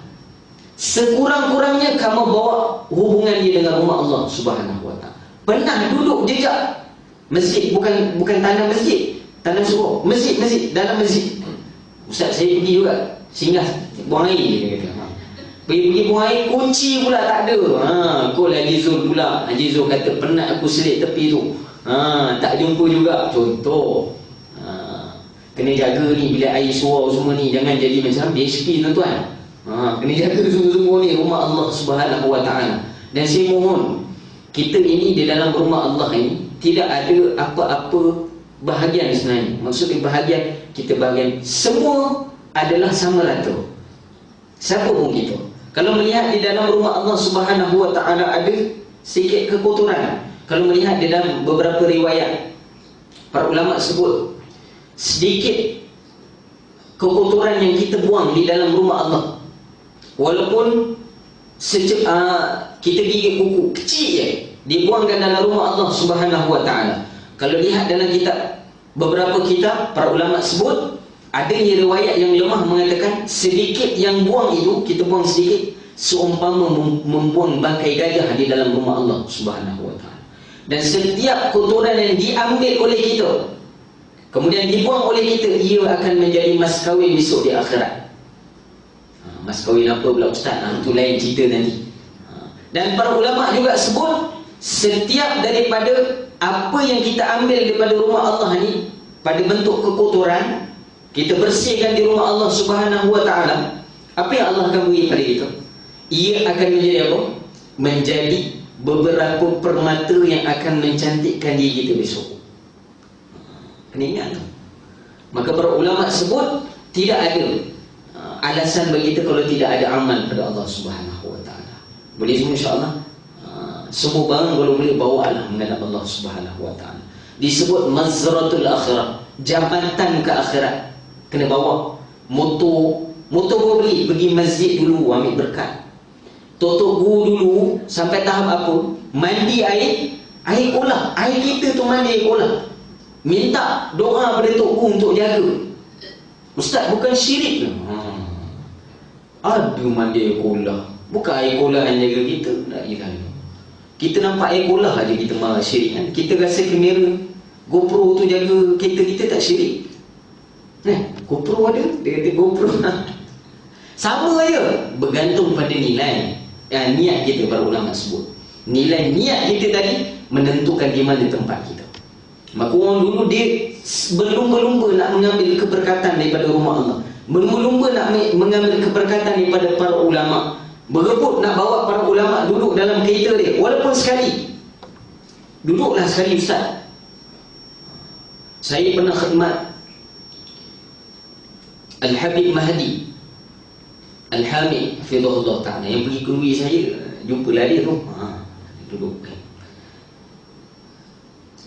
Sekurang-kurangnya kamu bawa hubungan dia dengan rumah Allah Subhanahu Wa Ta'ala. Pernah duduk jejak masjid, bukan tanah masjid, tanah surau, masjid, dalam masjid. Ustaz, saya pergi juga singgah buang air, dia kata. Pergi buang air, kunci pula tak ada. Kau Haji Zul pula. Haji Zul kata penat aku selit tepi tu. Tak jumpa juga. Contoh. Kena jaga ni bila air surau semua ni, jangan jadi macam BHP tuan-tuan. Kena jaga semua-semua ni rumah Allah Subhanahu Wa Ta'ala. Dan saya mohon kita ini di dalam rumah Allah ini tidak ada apa-apa bahagian sebenarnya. Maksudnya bahagian, kita bahagian semua adalah sama rata. Siapa pun kita, kalau melihat di dalam rumah Allah Subhanahu wa ta'ala ada sedikit kekotoran, kalau melihat di dalam beberapa riwayat, para ulama sebut sedikit kekotoran yang kita buang di dalam rumah Allah, walaupun kita gigit kuku kecil je, dibuangkan dalam rumah Allah Subhanahu wa ta'ala. Kalau lihat dalam kitab, beberapa kitab, para ulama sebut adanya riwayat yang lemah mengatakan sedikit yang buang itu, kita buang sedikit, seumpama membuang bangkai gajah di dalam rumah Allah Subhanahu wa ta'ala. Dan setiap kotoran yang diambil oleh kita, kemudian dibuang oleh kita, ia akan menjadi mas kahwin besok di akhirat. Mas kahwin apa pula ustaz? Itu lain cerita nanti. Dan para ulama juga sebut setiap daripada apa yang kita ambil daripada rumah Allah ni pada bentuk kekotoran, kita bersihkan di rumah Allah Subhanahu wa ta'ala, apa yang Allah akan beri pada kita? Ia akan menjadi apa? Menjadi beberapa permata yang akan mencantikkan diri kita besok. Kena ingat tu. Maka para ulama sebut tidak ada alasan bagi kita kalau tidak ada amal pada Allah Subhanahu wa ta'ala. Boleh semua insya-Allah. Semua barang kalau boleh bawalah menghadap Allah Subhanahu wa ta'ala. Disebut mazratul akhirah, jabatan ke akhirat. Kena bawa motor bawa beli, pergi masjid dulu ambil berkat, tutup guru dulu sampai tahap apa, mandi air kolah, air kita tu mandi air kolah, minta doa pada Tok Guru untuk jaga. Ustaz, bukan syirik ke? Aduh, mandi air kolah, bukan air kolah yang jaga kita. Tak ilah. Kita nampak air kolah aja kita marah syirik kan? Kita rasa kamera GoPro tu jaga kita tak syirik. GoPro ada, dia kata GoPro sama aja, bergantung pada nilai niat kita. Para ulama sebut nilai niat kita tadi menentukan di mana tempat kita. Maka orang dulu dia berlumba-lumba nak mengambil keberkatan daripada rumah Allah, berlumba-lumba nak mengambil keberkatan daripada para ulama, berebut nak bawa para ulama duduk dalam kereta dia, walaupun sekali. Duduklah sekali ustaz. Saya pernah khidmat Al-Habib Mahdi Al-Hamid Fidhullah Ta'ala, yang pergi kenduri saya, jumpalah dia tu, duduk.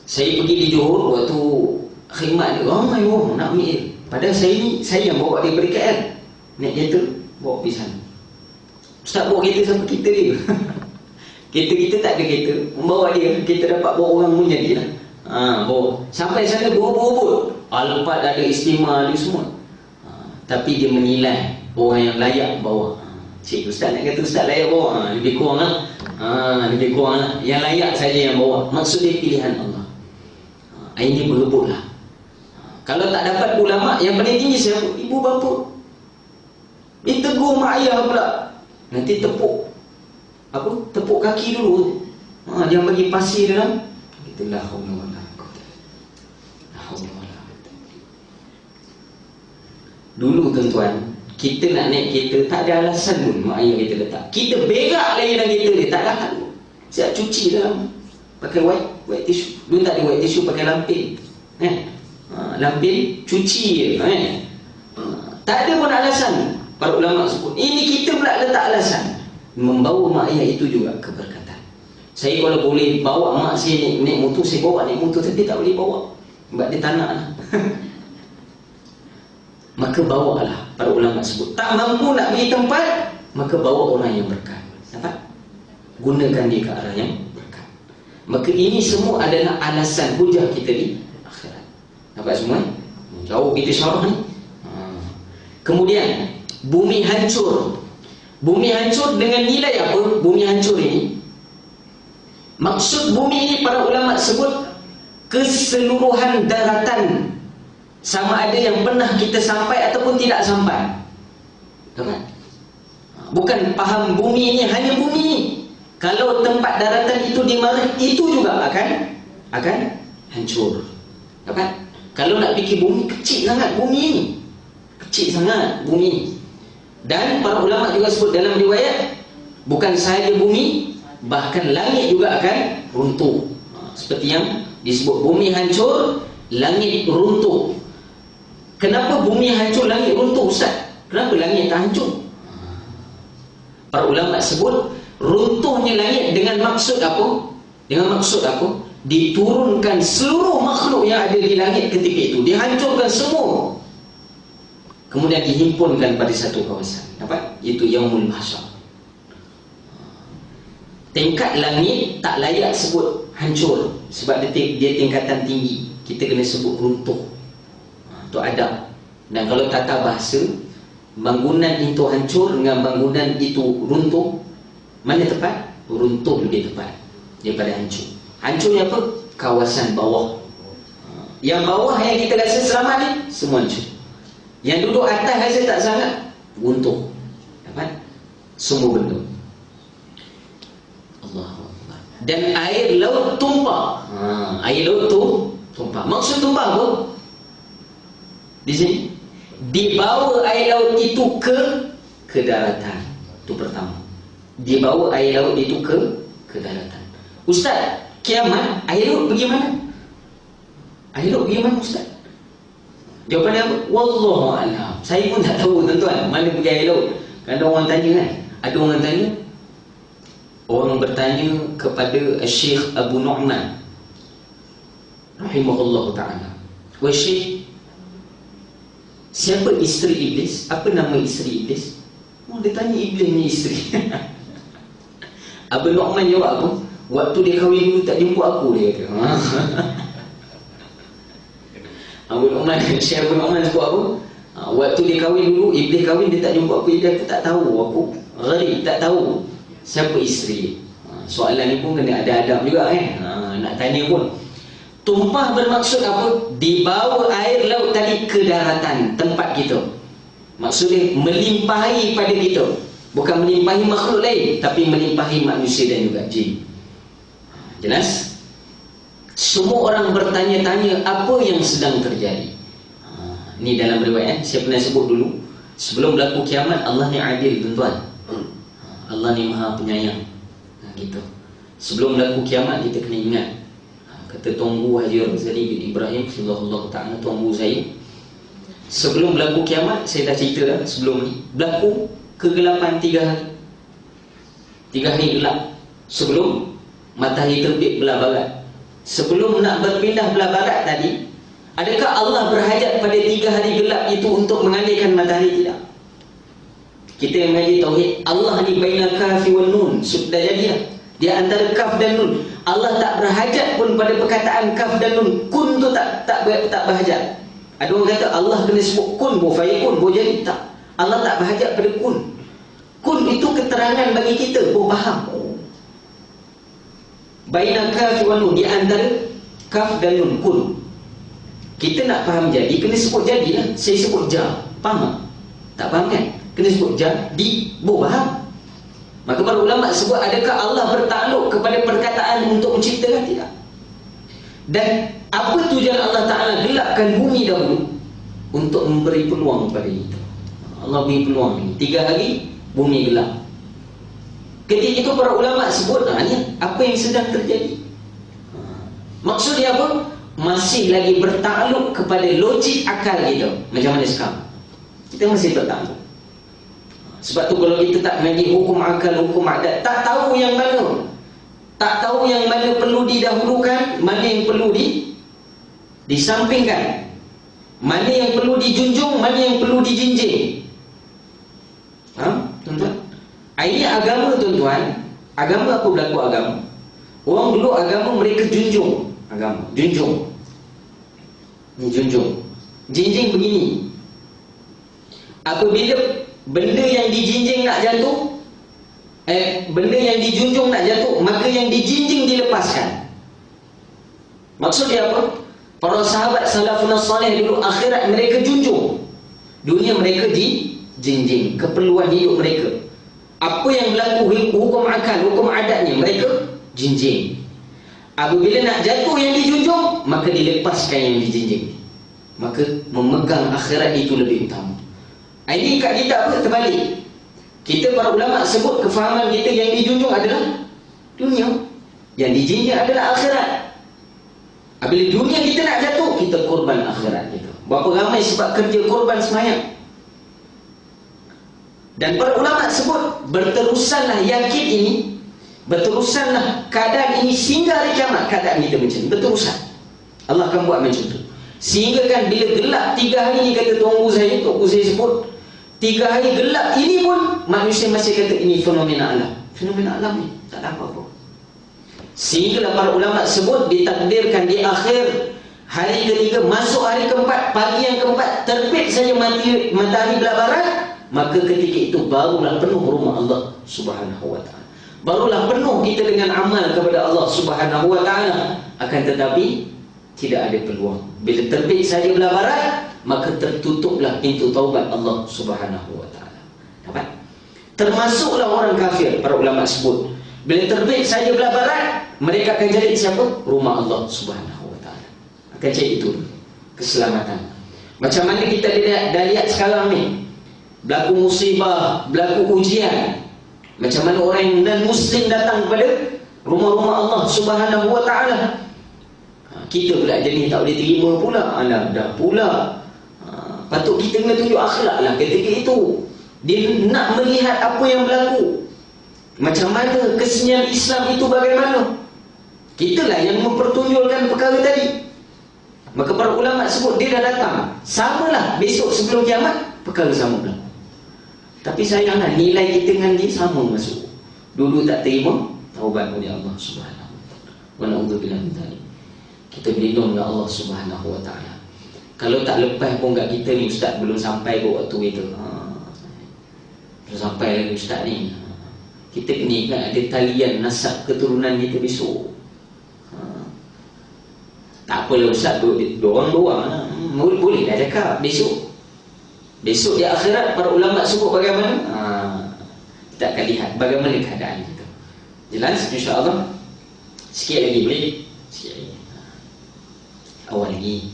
Saya pergi di Johor, waktu khidmat dia, ramai orang nak ambil. Padahal saya yang bawa dia pergi KL, naik kereta, bawa pergi sana. Ustaz bawa kereta sampai kita dia. Kita tak ada kereta, membawa dia, kita dapat bawa orang pun jadilah. Bawa sampai sana berebut-rebut, Alphard ada, Istimewa ada semua. Tapi dia menilai orang yang layak bawa. Cik ustaz nak kata ustaz layak bawa, lebih kurang lah. Lebih kurang lah. Yang layak saja yang bawa. Maksud dia pilihan Allah. Ini berebut lah. Kalau tak dapat ulama, yang paling tinggi siapa? Ibu bapa. Dia tegur mak ayah pula. Nanti tepuk kaki dulu. Jangan bagi pasir dalam. Itulah Allah. Dulu tuan-tuan, kita nak naik kereta tak ada alasan pun mak ayah kita letak. Kita berak lagi dalam kereta dia, tak tahan. Siap cuci dalam, pakai white tissue. Dulu tak ada white tissue, pakai lampin. Lampin cuci je. Tak ada pun alasan. Para ulama sebut, ini kita pula letak alasan. Membawa mak ayah itu juga keberkatan. Saya kalau boleh bawa mak saya naik motor, saya bawa naik motor, tapi tak boleh bawa sebab dia tak nak lah. Maka bawalah, para ulama sebut. Tak mampu nak beri tempat, maka bawa orang yang berkat. Nampak? Gunakan dia ke arah yang berkat. Maka ini semua adalah alasan hujah kita di akhirat. Nampak semua? Jauh kita syarah ni. Kemudian bumi hancur. Bumi hancur dengan nilai apa? Bumi hancur ini, maksud bumi ini para ulama sebut keseluruhan daratan, sama ada yang pernah kita sampai ataupun tidak sampai. Kan? Bukan faham bumi ini hanya bumi ini. Kalau tempat daratan itu dimarah, itu juga akan hancur. Kan? Kalau nak fikir bumi, kecil sangat bumi ini. Kecil sangat bumi ini. Dan para ulama juga sebut dalam riwayat, bukan sahaja bumi, bahkan langit juga akan runtuh. Seperti yang disebut bumi hancur, langit runtuh. Kenapa bumi hancur, langit runtuh, Ustaz? Kenapa langit tak hancur? Para ulama sebut runtuhnya langit dengan maksud apa? Dengan maksud apa? Diturunkan seluruh makhluk yang ada di langit ketika itu, dihancurkan semua, kemudian dihimpunkan pada satu kawasan. Apa? Itu Yaumul Mahsyar. Tingkat langit tak layak sebut hancur, sebab dia tingkatan tinggi. Kita kena sebut runtuh. Itu adab. Dan kalau tata bahasa, bangunan itu hancur dengan bangunan itu runtuh, mana tepat? Runtuh lebih tepat daripada hancur. Hancurnya apa? Kawasan bawah. Yang bawah yang kita rasa selamat ni, semua hancur. Yang duduk atas rasa tak sangat, runtuh. Dapat? Semua benda. Allahu Akbar. Dan air laut tumpah. Air laut tu tumpah. Maksud tumpah apa? Di sini dibawa air laut itu ke daratan. Itu pertama. Dibawa air laut itu ke daratan. Ustaz, kiamat air laut pergi mana? Air laut pergi mana, Ustaz? Jawapannya apa? Wallahu a'lam. Saya pun tak tahu, tuan-tuan, mana pergi air laut. Kadang orang tanya kan, ada orang tanya, orang bertanya kepada Syekh Abu Nu'man rahimahullah ta'ala, wahai Syekh, siapa isteri iblis? Apa nama isteri iblis? Oh, dia tanya iblis ni isteri. Abu Nu'man jawab apa? Waktu dia kahwin dulu tak jemput aku, dia kata. Abu Nu'man, Syekh Abu Nu'man sebut apa? Waktu dia kahwin dulu, iblis kahwin, dia tak jumpa aku. Dia tak tahu, aku gharib, tak tahu siapa isteri. Soalan ni pun kena ada adab juga nak tanya pun. Tumpah bermaksud apa? Dibawa air laut tadi ke daratan, tempat kita. Maksudnya melimpahi pada kita. Bukan melimpahi makhluk lain, tapi melimpahi manusia dan juga jin. Jelas? Semua orang bertanya-tanya apa yang sedang terjadi. Ini dalam riwayat saya pernah sebut dulu, sebelum berlaku kiamat, Allah ni adil, tuan-tuan. Allah ni maha penyayang. Gitu. Sebelum berlaku kiamat, kita kena ingat, kata Tuanku Haji Razali bin Ibrahim sallallahu ta'ala, tuanku saya, sebelum berlaku kiamat, saya dah cerita dah sebelum ni, berlaku kegelapan 3 hari. 3 hari gelap sebelum matahari terbit belah barat. Sebelum nak berpindah belah barat tadi, adakah Allah berhajat pada 3 hari gelap itu untuk mengalihkan matahari? Tidak. Kita yang mengaji tauhid, Allah ni bainal kafi wal nun, sudah jadi dah. Dia antara kaf dan nun. Allah tak berhajat pun pada perkataan kaf dan nun. Kun tu tak berhajat. Ada orang kata Allah kena sebut kun, bo fayakun, bo jadi. Tak. Allah tak berhajat pada kun. Kun itu keterangan bagi kita, bo faham. Bainal kafi wal nun, di antara kaf dan nun, kun. Kita nak faham jadi, kena sebut jadi lah. Saya sebut ja, faham tak? Tak faham kan? Kena sebut ja, di, bo faham. Maka para ulama sebut, adakah Allah bertakluk kepada perkataan untuk menciptakan? Tidak. Dan apa tujuan Allah Ta'ala gelapkan bumi dahulu? Untuk memberi peluang kepada kita. Allah beri peluang ini 3 hari bumi gelap. Ketika itu para ulama sebut, ni apa yang sedang terjadi. Maksudnya apa? Masih lagi bertakluk kepada logik akal kita. Macam mana sekarang? Kita masih bertakluk. Sebab tu kalau kita tak mengaji hukum akal, hukum adat, tak tahu yang mana. Tak tahu yang mana perlu didahulukan, mana yang perlu disampingkan, mana yang perlu dijunjung, mana yang perlu dijinjing. Faham, tuan-tuan? Ini agama, tuan-tuan. Agama apa berlaku agama? Orang dulu agama mereka junjung. Agama, junjung. Ini junjung. Jinjing begini. Apabila benda yang dijinjing nak jatuh, benda yang dijunjung nak jatuh, maka yang dijinjing dilepaskan. Maksud dia apa? Para sahabat salafun salih dulu, akhirat mereka junjung, dunia mereka dijinjing, keperluan hidup mereka. Apa yang berlaku hukum akal, hukum adatnya, mereka jinjing. Apabila nak jatuh yang dijunjung, maka dilepaskan yang dijinjing. Maka memegang akhirat itu lebih utama. Ini kat kita apa? Terbalik. Kita para ulama sebut kefahaman kita yang dijunjung adalah dunia. Yang dijanjikan adalah akhirat. Apabila dunia kita nak jatuh, kita korban akhirat kita. Berapa ramai sebab kerja korban semayang. Dan para ulama sebut, berterusanlah yakin ini, berterusanlah keadaan ini sehingga hari kiamat. Keadaan kita macam ni, berterusan. Allah akan buat macam tu. Sehingga kan bila gelap 3 hari ni, kata Tuanku saya sebut, 3 hari gelap ini pun manusia masih kata ini fenomena alam. Fenomena alam ni tak ada apa-apa. Sehinggalah para ulama sebut, ditakdirkan di akhir hari ketiga, masuk hari keempat, pagi yang keempat, terbit saja matahari belah barat, maka ketika itu barulah penuh rumah Allah Subhanahu wa ta'ala. Barulah penuh kita dengan amal kepada Allah Subhanahu wa ta'ala. Akan tetapi tidak ada peluang. Bila terbit saja belah barat, maka tertutuplah pintu taubat Allah Subhanahu wa ta'ala. Dapat? Termasuklah orang kafir, para ulama sebut, bila terbit saja belah barat, mereka akan jadi siapa? Rumah Allah Subhanahu wa ta'ala. Akan jadi itu keselamatan. Macam mana kita dah lihat sekarang ni, berlaku musibah, berlaku ujian. Macam mana orang yang non-Muslim datang kepada rumah-rumah Allah Subhanahu wa ta'ala. Kita pula jadi tak boleh terima pula. Alah, dah pula. Patut kita kena tunjuk akhlak lah ketika itu. Dia nak melihat apa yang berlaku. Macam mana kesenian Islam itu bagaimana. Kitalah yang mempertunjukkan perkara tadi. Maka para ulama sebut, dia dah datang. Samalah besok sebelum kiamat, perkara sama berlaku. Tapi sayanglah nilai kita dengan dia sama masuk. Dulu tak terima, taubat oleh Allah Subhanahu wa ta'ala. Wa na'udzubillah min dzalik. Kita berlindung dengan Allah Subhanahu wa ta'ala. Kalau tak lepas pun kat kita ni, ustaz belum sampai ke waktu itu. Belum sampai lagi ustaz ni. Kita kena ingat ada talian nasab keturunan kita besok. Tak apalah ustaz, dorang-dorang boleh dah cakap besok. Besok di akhirat para ulama sebut bagaimana? Kita akan lihat bagaimana keadaan kita. Jelas insya-Allah. Sikit lagi boleh? Sikit lagi. Awal lagi.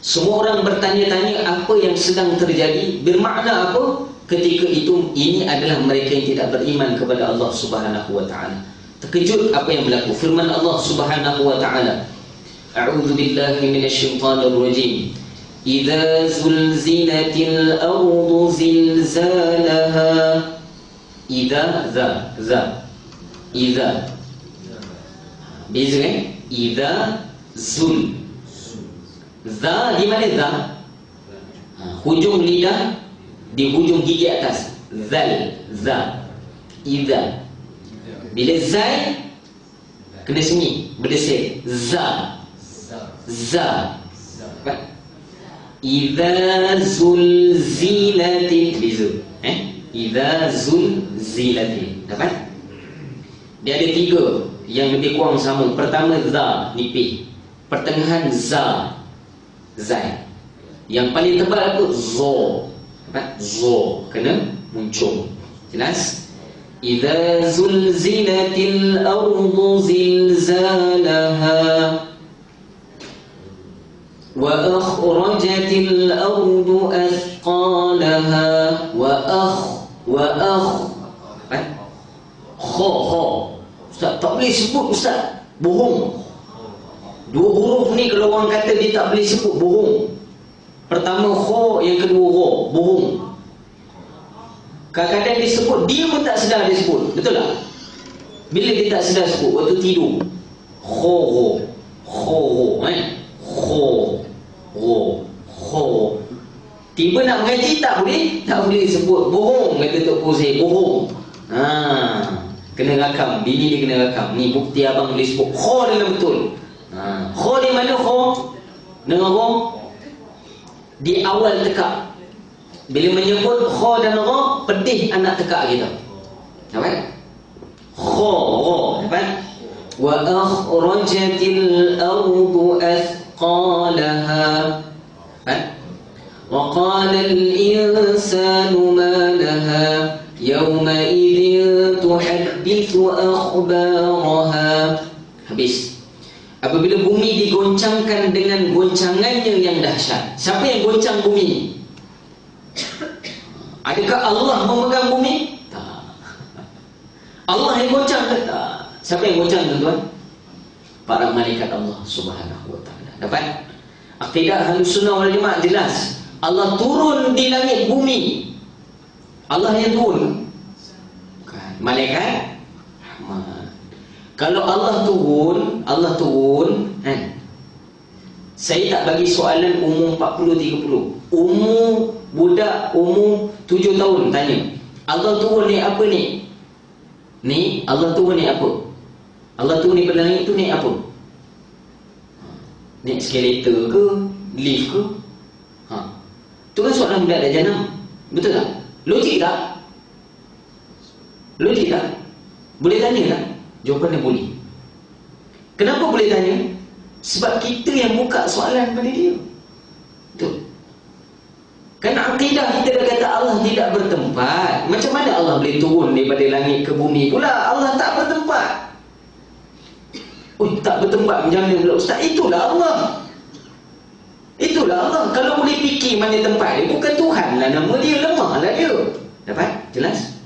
Semua orang bertanya-tanya apa yang sedang terjadi, bermakna apa? Ketika itu ini adalah mereka yang tidak beriman kepada Allah Subhanahu wa ta'ala. Terkejut apa yang berlaku. Firman Allah Subhanahu wa ta'ala, A'udzu billahi minasyaitonir rajim. Idza zulzilatil ardu zilzalaha. Idza Idza Beza Idza zul. Za di mana za? Hujung lidah di hujung gigi atas. Zal, za. Idza. Bila zai kena semi, berdesir. Za. Idza zulzilatil, beza. Idza zulzilatil. Dapat? Dia ada 3 yang lebih kurang sama. Pertama za, nipih. Pertengahan za, zai. Yang paling tebal apa? Zo. Zo kena muncul. Jelas? Idza zulzilatil ardu zilzalaha wa akhrajatil ardu athqalaha kho. Ustaz tak boleh sebut ustaz, bohong. 2 huruf ni kalau orang kata dia tak boleh sebut, bohong. Pertama kho, yang kedua ro, bohong. Kadang-kadang dia sebut, dia pun tak sedar dia sebut. Betul tak? Bila dia tak sedar sebut, waktu tidur. Kho, tiba nak mengaji tak boleh sebut, bohong. Kata Tok Pusir, bohong. Kena rakam, bini dia kena rakam. Ni bukti abang boleh sebut kho dengan betul. Kho di mana kho? Dengan ro di awal tekak. Bila menyebut kho dan ro, pedih anak tekak kita. Dapat? Kho, ro, dapat? Wa akhrajatil ardu athqalaha. Dapat? Wa qala al-insanu ma laha yawma idzin tuhaddithu akhbaraha. Habis. Apabila bumi digoncangkan dengan goncangannya yang dahsyat. Siapa yang goncang bumi? Adakah Allah memegang bumi? Tak. Allah yang goncang ke? Siapa yang goncang tuan-tuan? Para malaikat Allah Subhanahu wa taala. Dapat? Akidah Ahlussunnah wal Jamaah jelas. Allah turun di langit bumi. Allah yang turun. Bukan. Malaikat rahmat. Kalau Allah turun, saya tak bagi soalan umur 40-30. Umur budak umur 7 tahun tanya, Allah turun ni apa ni? Ni Allah turun ni apa? Allah turun ni pada langit tu ni apa? Ni eskalator ke? Lift ke? Tu kan soalan budak dah jenam. Betul tak? Logik tak? Logik tak? Boleh tanya tak? Jawapan dia boleh. Kenapa boleh tanya? Sebab kita yang buka soalan pada dia. Betul. Kerana akidah kita dah kata Allah tidak bertempat. Macam mana Allah boleh turun daripada langit ke bumi pula? Allah tak bertempat. Tak bertempat macam mana pula Ustaz? Itulah Allah. Itulah Allah. Kalau boleh fikir mana tempat dia, bukan Tuhan lah nama dia, lemah lah dia. Dapat? Jelas?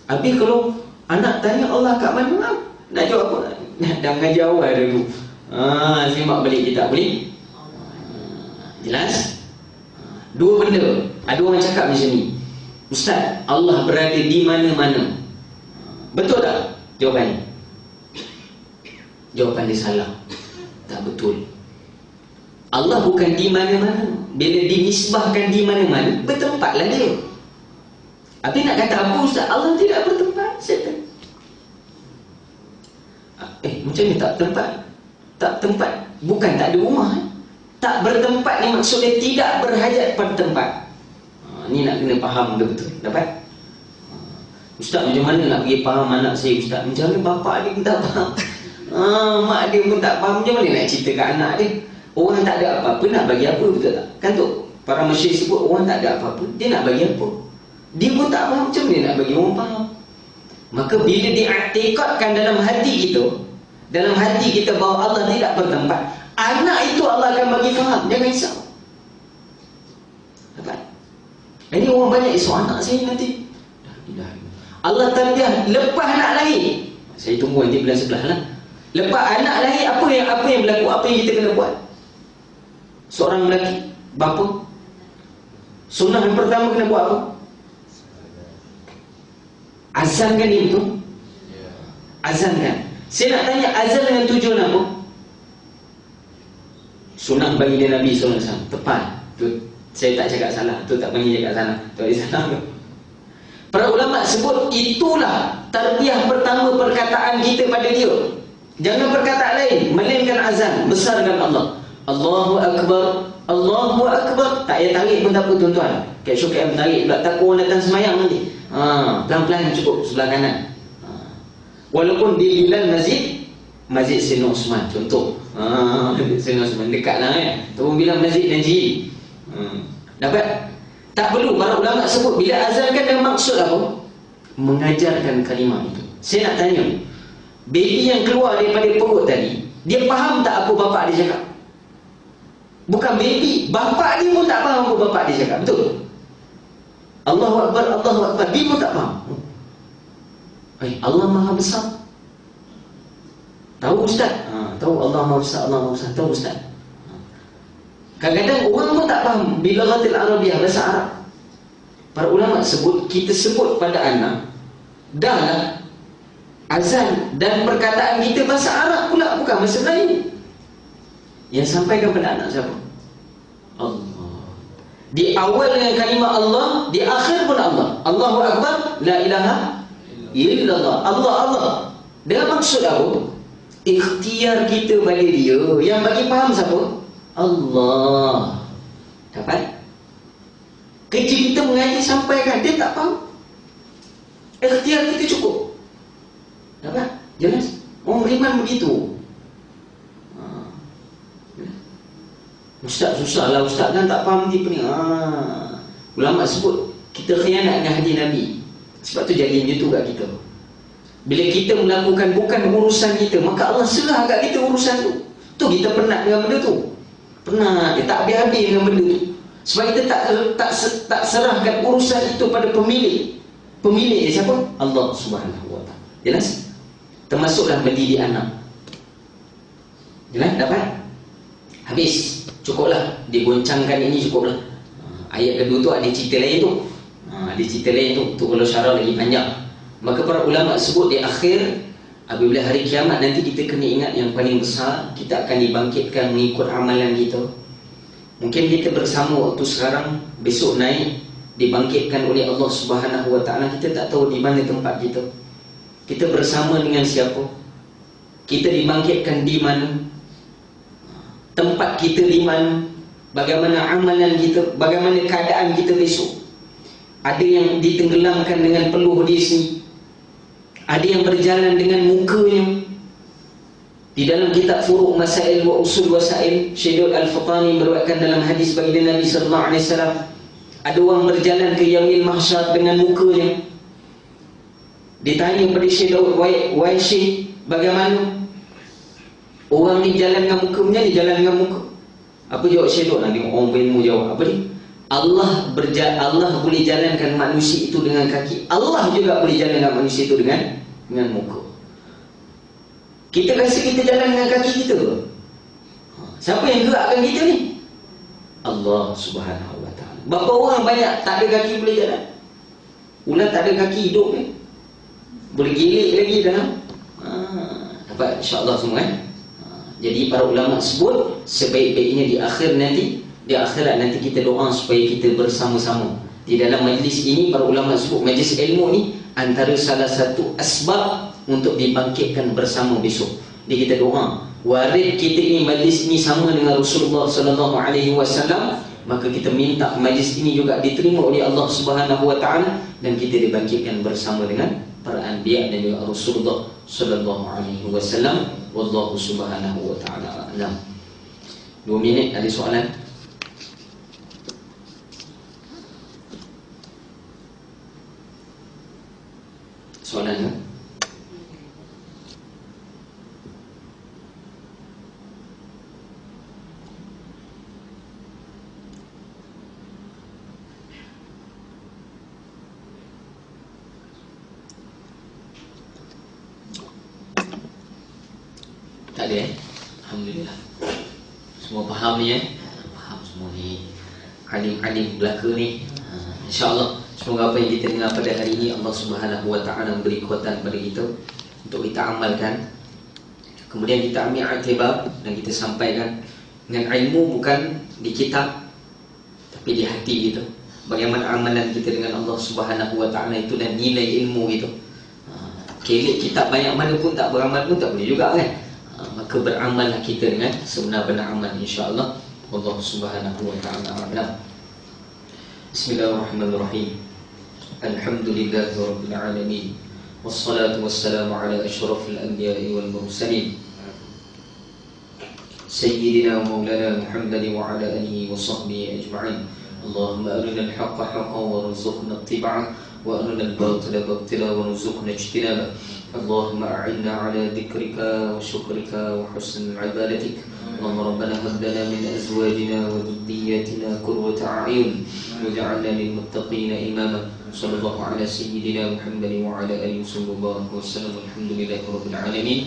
Habis kalau anak tanya Allah kat mana, nak jawab apa? Dah mengaji awal dulu. Simak balik kita boleh? Jelas? Dua benda. Ada orang cakap macam ni, Ustaz, Allah berada di mana-mana. Betul tak jawapannya? Jawapan dia salah. Tak betul. Allah bukan di mana-mana. Bila dinisbahkan di mana-mana, bertempatlah dia. Habis nak kata apa Ustaz? Allah tidak bertempat. Macam ni tak tempat? Tak tempat. Bukan tak ada rumah. Tak bertempat ni maksudnya tidak berhajat pada tempat. Ni nak kena faham betul-betul. Dapat? Ustaz, macam mana nak pergi faham anak saya Ustaz? Macam mana bapak dia pun tak faham, mak dia pun tak faham. Macam mana nak cerita kat anak dia? Orang tak ada apa-apa nak bagi apa, betul tak? Kan tu para masyarakat sebut orang tak ada apa-apa, dia nak bagi apa? Dia pun tak faham, macam mana nak bagi orang faham? Maka bila diiktikadkan dalam hati kita bahawa Allah tidak bertempat, anak itu Allah akan bagi faham. Jangan risau. Dapat? Ini orang banyak isu anak saya nanti. Allah tarbiyah lepas anak lahir. Saya tunggu nanti bulan 11 lah. Lepas anak lahir, apa yang berlaku? Apa yang kita kena buat? Seorang lelaki, bapa, sunnah yang pertama kena buat apa? Azankan dia betul? Azankan. Saya nak tanya, azan dengan tujuan apa? Sunnah bagi dia Nabi SAW. Tepat. Tu, saya tak cakap salah. Tu tak bagi cakap salah. Tu ada salah tu. Para ulama sebut itulah tarbiyah pertama perkataan kita pada dia. Jangan perkataan lain, melainkan azan. Besarkan Allah. Allahu Akbar, Allahu Akbar. Tak payah tarik pun tak apa tuan-tuan. Kayak syukur tarik pula, takut orang datang semayang nanti. Pelan-pelan cukup sebelah kanan. Walaupun di Bilal Masjid Sayyidina Osman contoh. Sayyidina Osman dekat lah kan. Turun Bilal Masjid Najib. Dapat? Tak perlu. Para ulama sebut bila azankan dan maksud apa? Mengajarkan kalimah itu. Saya nak tanya, baby yang keluar daripada perut tadi, dia faham tak apa bapak dia cakap? Bukan baby, bapak dia pun tak faham apa bapak dia cakap. Betul? Allahu Akbar, Allahu Akbar, dia pun tak faham. Allah Maha Besar. Tahu Ustaz? Tahu Allah Maha Besar, Allah Maha Besar. Tahu Ustaz? Kadang-kadang orang pun tak faham bila Bilaghatil Arabiah, bahasa Arab. Para ulama sebut, kita sebut pada anak, dah lah azan dan perkataan kita bahasa Arab pula, bukan bahasa Melayu. Yang sampaikan pada anak siapa? Allah. Di awal dengan kalimah Allah, di akhir pun Allah. Allahu Akbar, la ilaha illallah. Allah, Allah. Dengan maksud apa? Ikhtiar kita bagi dia. Yang bagi faham siapa? Allah. Dapat? Kerja kita mengaji sampaikan, dia tak faham. Ikhtiar kita cukup. Dapat? Jelas? Orang beriman begitu. Ustaz susah lah, Ustaz kan tak faham tipe ni. Ulama sebut kita khianat dengan hadis Nabi. Sebab tu jadi macam tu kat kita. Bila kita melakukan bukan urusan kita, maka Allah serah kat kita urusan tu. Tu kita penat dengan benda tu. Penat, dia tak habis-habis dengan benda tu. Sebab kita tak serahkan urusan itu pada pemilik. Pemilik siapa? Allah Subhanahu Wa Taala. Jelas? Termasuklah mendidik anak. Jelas? Dapat? Habis. Cukuplah. Digoncangkan ini cukuplah. Ayat kedua tu ada cerita lain tu. Ada cerita lain tu. Tu kalau syarah lagi panjang. Maka para ulama sebut di akhir, apabila hari kiamat nanti kita kena ingat yang paling besar, kita akan dibangkitkan mengikut amalan kita. Mungkin kita bersama waktu sekarang, besok naik dibangkitkan oleh Allah Subhanahu Wa Taala. Kita tak tahu di mana tempat kita. Kita bersama dengan siapa? Kita dibangkitkan di mana? Tempat kita di mana? Bagaimana amalan kita? Bagaimana keadaan kita besok? Ada yang ditenggelamkan dengan peluh di sini. Ada yang berjalan dengan mukanya. Di dalam kitab Furuq Masail wa Usul Wasail, Syekh Al-Fatani meriwayatkan dalam hadis baginda Nabi sallallahu alaihi wasallam, ada orang berjalan ke yaumil mahsyar dengan mukanya. Ditanya kepada Syekh Daud, wahai Syekh, bagaimana orang ni jalan dengan mukanya, dia jalan dengan muka? Apa jawab Syekh Daud? Nanti orang berilmu jawab, apa ni? Allah boleh jalankan manusia itu dengan kaki. Allah juga boleh jalankan manusia itu dengan muka. Kita rasa kita jalan dengan kaki kita ke? Siapa yang gerakkan kita ni? Allah Subhanahu Wa Taala. Berapa orang banyak tak ada kaki boleh jalan? Ular tak ada kaki hidup ni, boleh gilik lagi dalam. Dapat insya-Allah semua kan? Jadi para ulama sebut sebaik-baiknya di akhir nanti, di akhirat nanti kita doa supaya kita bersama-sama. Di dalam majlis ini para ulama sebut majlis ilmu ni antara salah satu asbab untuk dibangkitkan bersama besok. Jadi kita doa, warid kita ini majlis ini sama dengan Rasulullah sallallahu alaihi wasallam, maka kita minta majlis ini juga diterima oleh Allah Subhanahu Wa Taala dan kita dibangkitkan bersama dengan para anbiya dan juga Rasulullah sallallahu alaihi wasallam. Wallahu Subhanahu Wa Taala a'lam. 2 minit, ada soalan? Soalan ya? Tak ada Alhamdulillah. Semua faham ni faham semua ni. Alim-alim belaka ni. InsyaAllah semoga apa yang kita dengar pada hari ini Allah Subhanahu Wa Taala memberi kekuatan kepada kita untuk kita amalkan. Kemudian kita ambil iktibar dan kita sampaikan dengan ilmu bukan di kitab tapi di hati kita. Bagaimana amalan kita dengan Allah Subhanahu Wa Taala itu dan nilai ilmu itu. Kelik kitab banyak mana pun tak beramal pun tak boleh juga kan. Maka beramallah kita dengan sebenar-benar amal insya-Allah. Allah Subhanahu Wa Taala a'lam. Bismillahirrahmanirrahim. Alhamdulillahi rabbil alamin. Wassalatu wassalamu ala asyrafil anbiya'i wal mursalin. Sayyidina wa maulana Muhammadin wa ala alihi wa sahbihi ajma'in. Allahumma arina al-haqqa haqqan warzuqna ittiba'ah wa arina al-batila batila warzuqna ijtinabah. اللهم أعنا على ذكرك وشكرك وحسن عبادتك. اللهم ربنا هب لنا من أزواجنا وذرياتنا قرة أعين واجعلنا للمتقين إماما. صلى الله على سيدنا محمد وعلى آله وصحبه وسلم. والحمد لله رب العالمين.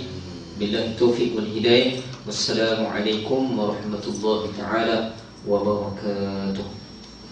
بالله التوفيق والهداية. والسلام عليكم ورحمة الله تعالى وبركاته.